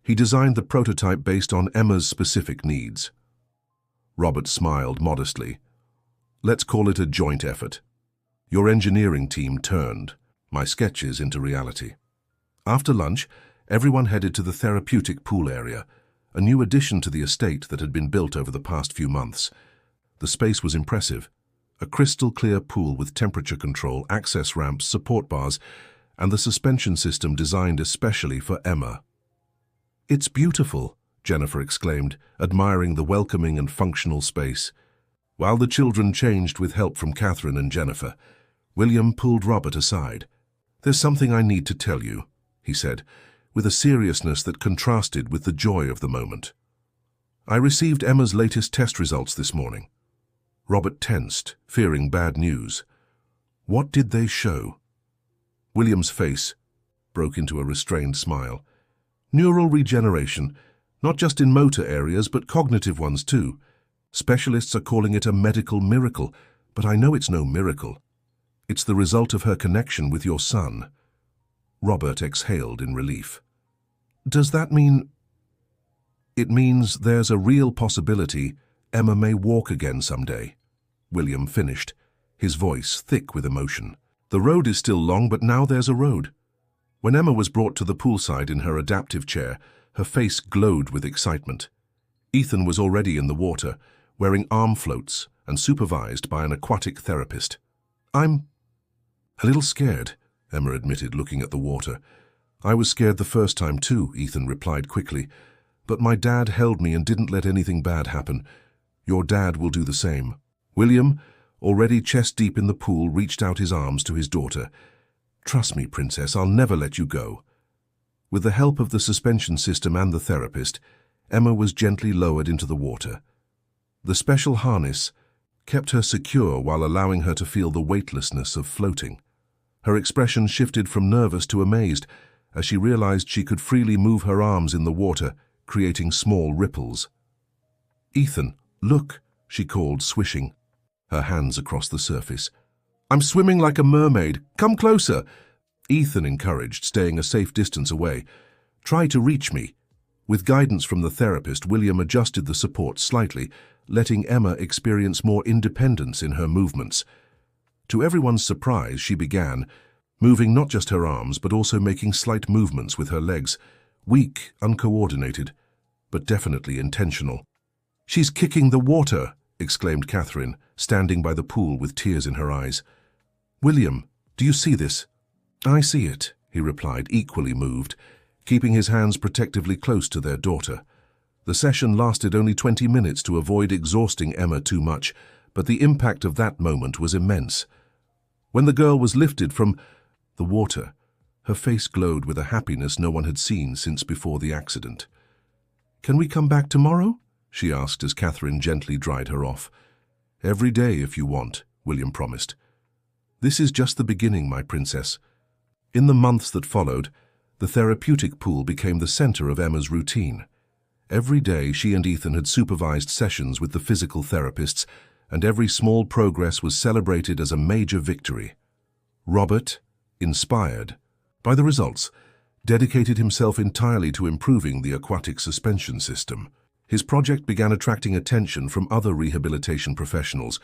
"He designed the prototype based on Emma's specific needs." Robert smiled modestly. "Let's call it a joint effort. Your engineering team turned my sketches into reality." After lunch, everyone headed to the therapeutic pool area, a new addition to the estate that had been built over the past few months. The space was impressive. A crystal-clear pool with temperature control, access ramps, support bars, and the suspension system designed especially for Emma. "It's beautiful," Jennifer exclaimed, admiring the welcoming and functional space. While the children changed with help from Catherine and Jennifer, William pulled Robert aside. "There's something I need to tell you," he said, with a seriousness that contrasted with the joy of the moment. "I received Emma's latest test results this morning." Robert tensed, fearing bad news. "What did they show?" William's face broke into a restrained smile. "Neural regeneration, not just in motor areas, but cognitive ones too. Specialists are calling it a medical miracle, but I know it's no miracle. It's the result of her connection with your son." Robert exhaled in relief. "Does that mean—" "It means there's a real possibility Emma may walk again someday," William finished, his voice thick with emotion. "The road is still long, but now there's a road." When Emma was brought to the poolside in her adaptive chair, her face glowed with excitement. Ethan was already in the water, wearing arm floats and supervised by an aquatic therapist. "I'm a little scared," Emma admitted, looking at the water. "I was scared the first time too," Ethan replied quickly. "But my dad held me and didn't let anything bad happen. Your dad will do the same." William, already chest-deep in the pool, reached out his arms to his daughter. "Trust me, Princess, I'll never let you go." With the help of the suspension system and the therapist, Emma was gently lowered into the water. The special harness kept her secure while allowing her to feel the weightlessness of floating. Her expression shifted from nervous to amazed as she realized she could freely move her arms in the water, creating small ripples. "Ethan, look," she called, swishing her hands across the surface. "I'm swimming like a mermaid. Come closer." Ethan encouraged, staying a safe distance away. "Try to reach me." With guidance from the therapist, William adjusted the support slightly, letting Emma experience more independence in her movements. To everyone's surprise, she began, moving not just her arms, but also making slight movements with her legs, weak, uncoordinated, but definitely intentional. "She's kicking the water," exclaimed Catherine, standing by the pool with tears in her eyes. "William, do you see this?" "I see it," he replied, equally moved, keeping his hands protectively close to their daughter. The session lasted only 20 minutes to avoid exhausting Emma too much, but the impact of that moment was immense. When the girl was lifted from the water, her face glowed with a happiness no one had seen since before the accident. "Can we come back tomorrow?" she asked as Catherine gently dried her off. "Every day if you want," William promised. "This is just the beginning, my princess." In the months that followed, the therapeutic pool became the center of Emma's routine. Every day she and Ethan had supervised sessions with the physical therapists, and every small progress was celebrated as a major victory. Robert, inspired by the results, dedicated himself entirely to improving the aquatic suspension system. His project began attracting attention from other rehabilitation professionals,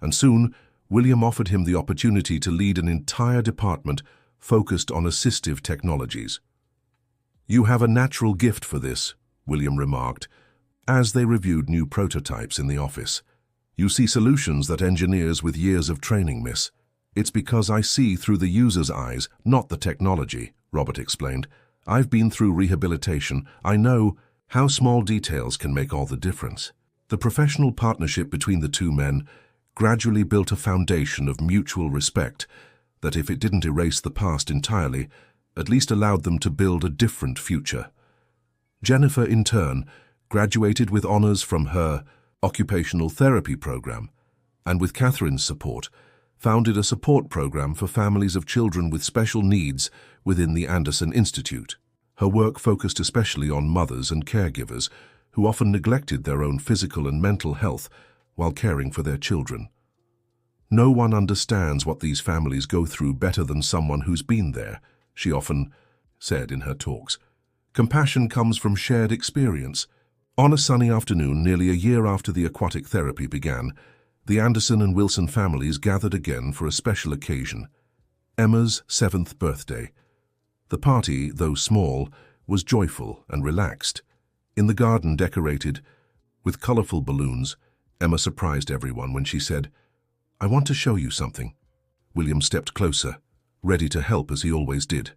and soon William offered him the opportunity to lead an entire department focused on assistive technologies. "You have a natural gift for this," William remarked, as they reviewed new prototypes in the office. "You see solutions that engineers with years of training miss." "It's because I see through the user's eyes, not the technology," Robert explained. "I've been through rehabilitation. I know how small details can make all the difference." The professional partnership between the two men gradually built a foundation of mutual respect that, if it didn't erase the past entirely, at least allowed them to build a different future. Jennifer, in turn, graduated with honors from her occupational therapy program, and with Catherine's support, founded a support program for families of children with special needs within the Anderson Institute. Her work focused especially on mothers and caregivers who often neglected their own physical and mental health while caring for their children. "No one understands what these families go through better than someone who's been there," she often said in her talks. "Compassion comes from shared experience." On a sunny afternoon, nearly a year after the aquatic therapy began, the Anderson and Wilson families gathered again for a special occasion, Emma's 7th birthday. The party, though small, was joyful and relaxed. In the garden decorated with colorful balloons, Emma surprised everyone when she said, "I want to show you something." William stepped closer, ready to help as he always did.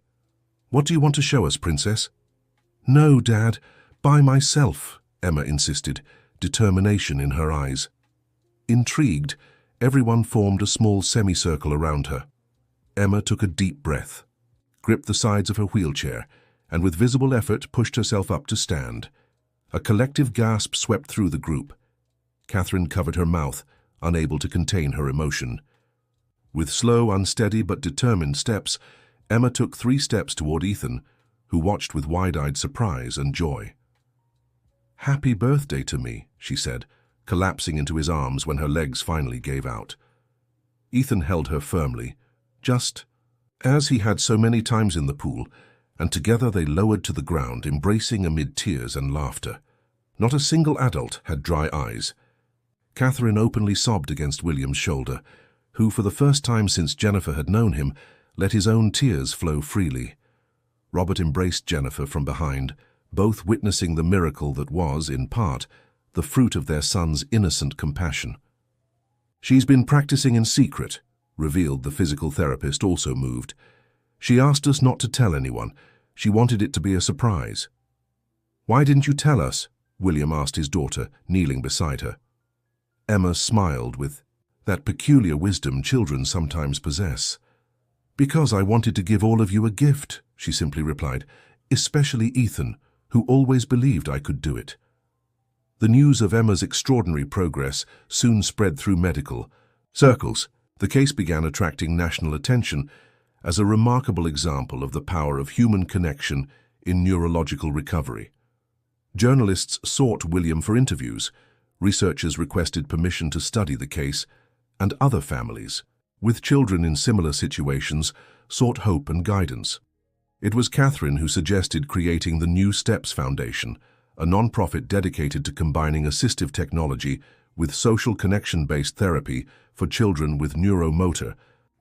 "What do you want to show us, Princess?" "No, Dad, by myself," Emma insisted, determination in her eyes. Intrigued, everyone formed a small semicircle around her. Emma took a deep breath, gripped the sides of her wheelchair, and with visible effort pushed herself up to stand. A collective gasp swept through the group. Catherine covered her mouth, unable to contain her emotion. With slow, unsteady but determined steps, Emma took 3 steps toward Ethan, who watched with wide-eyed surprise and joy. "Happy birthday to me," she said, collapsing into his arms when her legs finally gave out. Ethan held her firmly, just as he had so many times in the pool, and together they lowered to the ground, embracing amid tears and laughter. Not a single adult had dry eyes. Catherine openly sobbed against William's shoulder, who, for the first time since Jennifer had known him, let his own tears flow freely. Robert embraced Jennifer from behind, both witnessing the miracle that was, in part, the fruit of their son's innocent compassion. "She's been practicing in secret," revealed the physical therapist, also moved. "She asked us not to tell anyone. She wanted it to be a surprise." "Why didn't you tell us?" William asked his daughter, kneeling beside her. Emma smiled with that peculiar wisdom children sometimes possess. "Because I wanted to give all of you a gift," she simply replied, "especially Ethan, who always believed I could do it." The news of Emma's extraordinary progress soon spread through medical circles. The case began attracting national attention as a remarkable example of the power of human connection in neurological recovery. Journalists sought William for interviews, researchers requested permission to study the case, and other families, with children in similar situations, sought hope and guidance. It was Catherine who suggested creating the New Steps Foundation, a non-profit dedicated to combining assistive technology with social connection-based therapy for children with neuromotor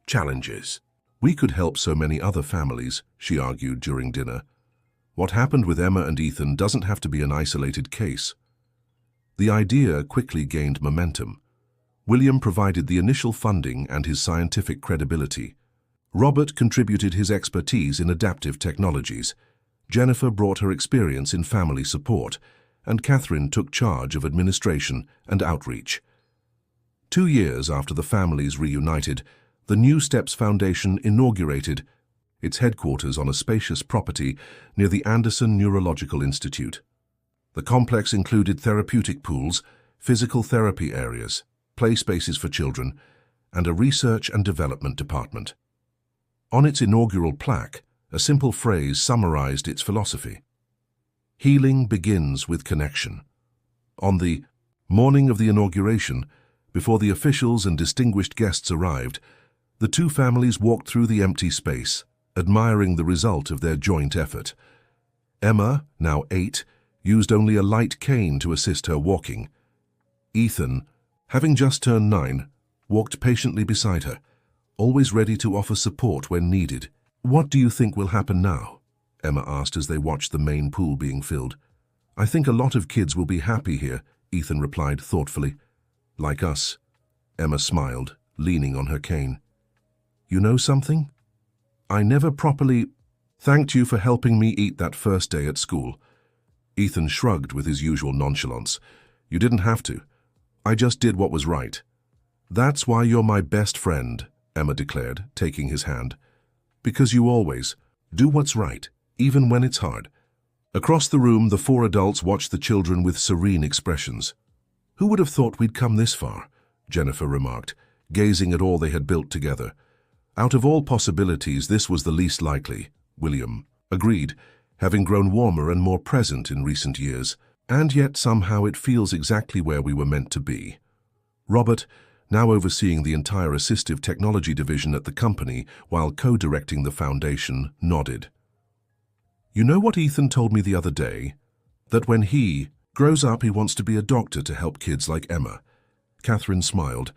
challenges. "We could help so many other families," she argued during dinner. "What happened with Emma and Ethan doesn't have to be an isolated case." The idea quickly gained momentum. William provided the initial funding and his scientific credibility. Robert contributed his expertise in adaptive technologies. Jennifer brought her experience in family support, and Catherine took charge of administration and outreach. 2 years after the families reunited, the New Steps Foundation inaugurated its headquarters on a spacious property near the Anderson Neurological Institute. The complex included therapeutic pools, physical therapy areas, play spaces for children, and a research and development department. On its inaugural plaque, a simple phrase summarized its philosophy: "Healing begins with connection." On the morning of the inauguration, before the officials and distinguished guests arrived, the 2 families walked through the empty space, admiring the result of their joint effort. Emma, now 8, used only a light cane to assist her walking. Ethan, having just turned 9, walked patiently beside her, always ready to offer support when needed. "What do you think will happen now?" Emma asked as they watched the main pool being filled. "I think a lot of kids will be happy here," Ethan replied thoughtfully. "Like us." Emma smiled, leaning on her cane. "You know something? I never properly thanked you for helping me eat that first day at school." Ethan shrugged with his usual nonchalance. "You didn't have to. I just did what was right." "That's why you're my best friend," Emma declared, taking his hand. "Because you always do what's right, even when it's hard." Across the room, the 4 adults watched the children with serene expressions. "Who would have thought we'd come this far?" Jennifer remarked, gazing at all they had built together. Out of all possibilities, this was the least likely, William agreed, having grown warmer and more present in recent years. And yet somehow it feels exactly where we were meant to be. Robert, now overseeing the entire assistive technology division at the company while co-directing the foundation, nodded. You know what Ethan told me the other day? That when he grows up, he wants to be a doctor to help kids like Emma. Catherine smiled,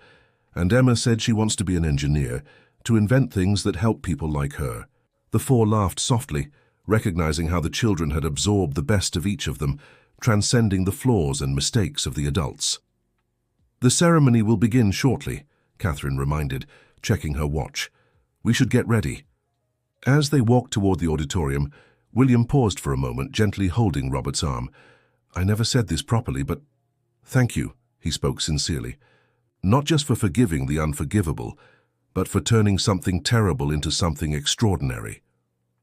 and Emma said she wants to be an engineer, to invent things that help people like her. The four laughed softly, recognizing how the children had absorbed the best of each of them, transcending the flaws and mistakes of the adults. The ceremony will begin shortly, Catherine reminded, checking her watch. We should get ready. As they walked toward the auditorium, William paused for a moment, gently holding Robert's arm. I never said this properly, but thank you, he spoke sincerely. Not just for forgiving the unforgivable, but for turning something terrible into something extraordinary.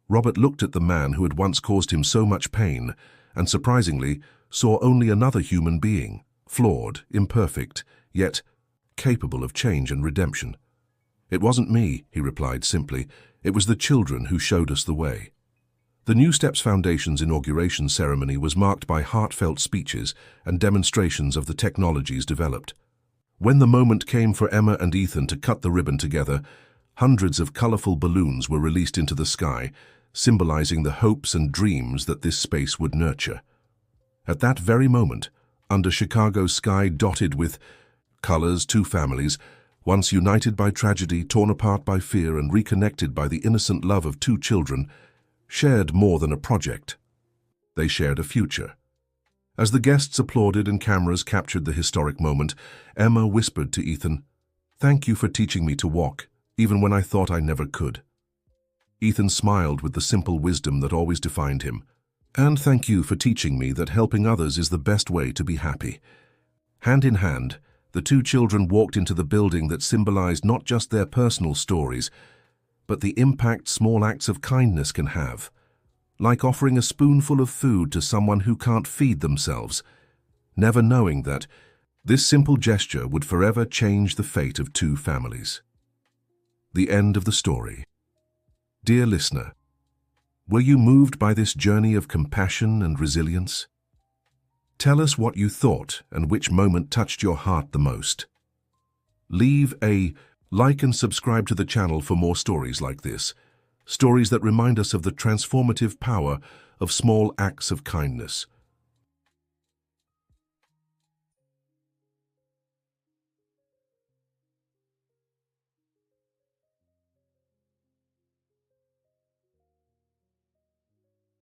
Robert looked at the man who had once caused him so much pain, and surprisingly saw only another human being, flawed, imperfect, yet capable of change and redemption. It wasn't me, he replied simply. It was the children who showed us the way. The New Steps Foundation's inauguration ceremony was marked by heartfelt speeches and demonstrations of the technologies developed. When the moment came for Emma and Ethan to cut the ribbon together, hundreds of colorful balloons were released into the sky, symbolizing the hopes and dreams that this space would nurture. At that very moment, under Chicago's sky dotted with colors, two families, once united by tragedy, torn apart by fear, and reconnected by the innocent love of two children, shared more than a project. They shared a future. As the guests applauded and cameras captured the historic moment, Emma whispered to Ethan, "Thank you for teaching me to walk, even when I thought I never could." Ethan smiled with the simple wisdom that always defined him. "And thank you for teaching me that helping others is the best way to be happy." Hand in hand, the two children walked into the building that symbolized not just their personal stories, but the impact small acts of kindness can have. Like offering a spoonful of food to someone who can't feed themselves, never knowing that this simple gesture would forever change the fate of two families. The end of the story. Dear listener, were you moved by this journey of compassion and resilience? Tell us what you thought and which moment touched your heart the most. Leave a like and subscribe to the channel for more stories like this, stories that remind us of the transformative power of small acts of kindness.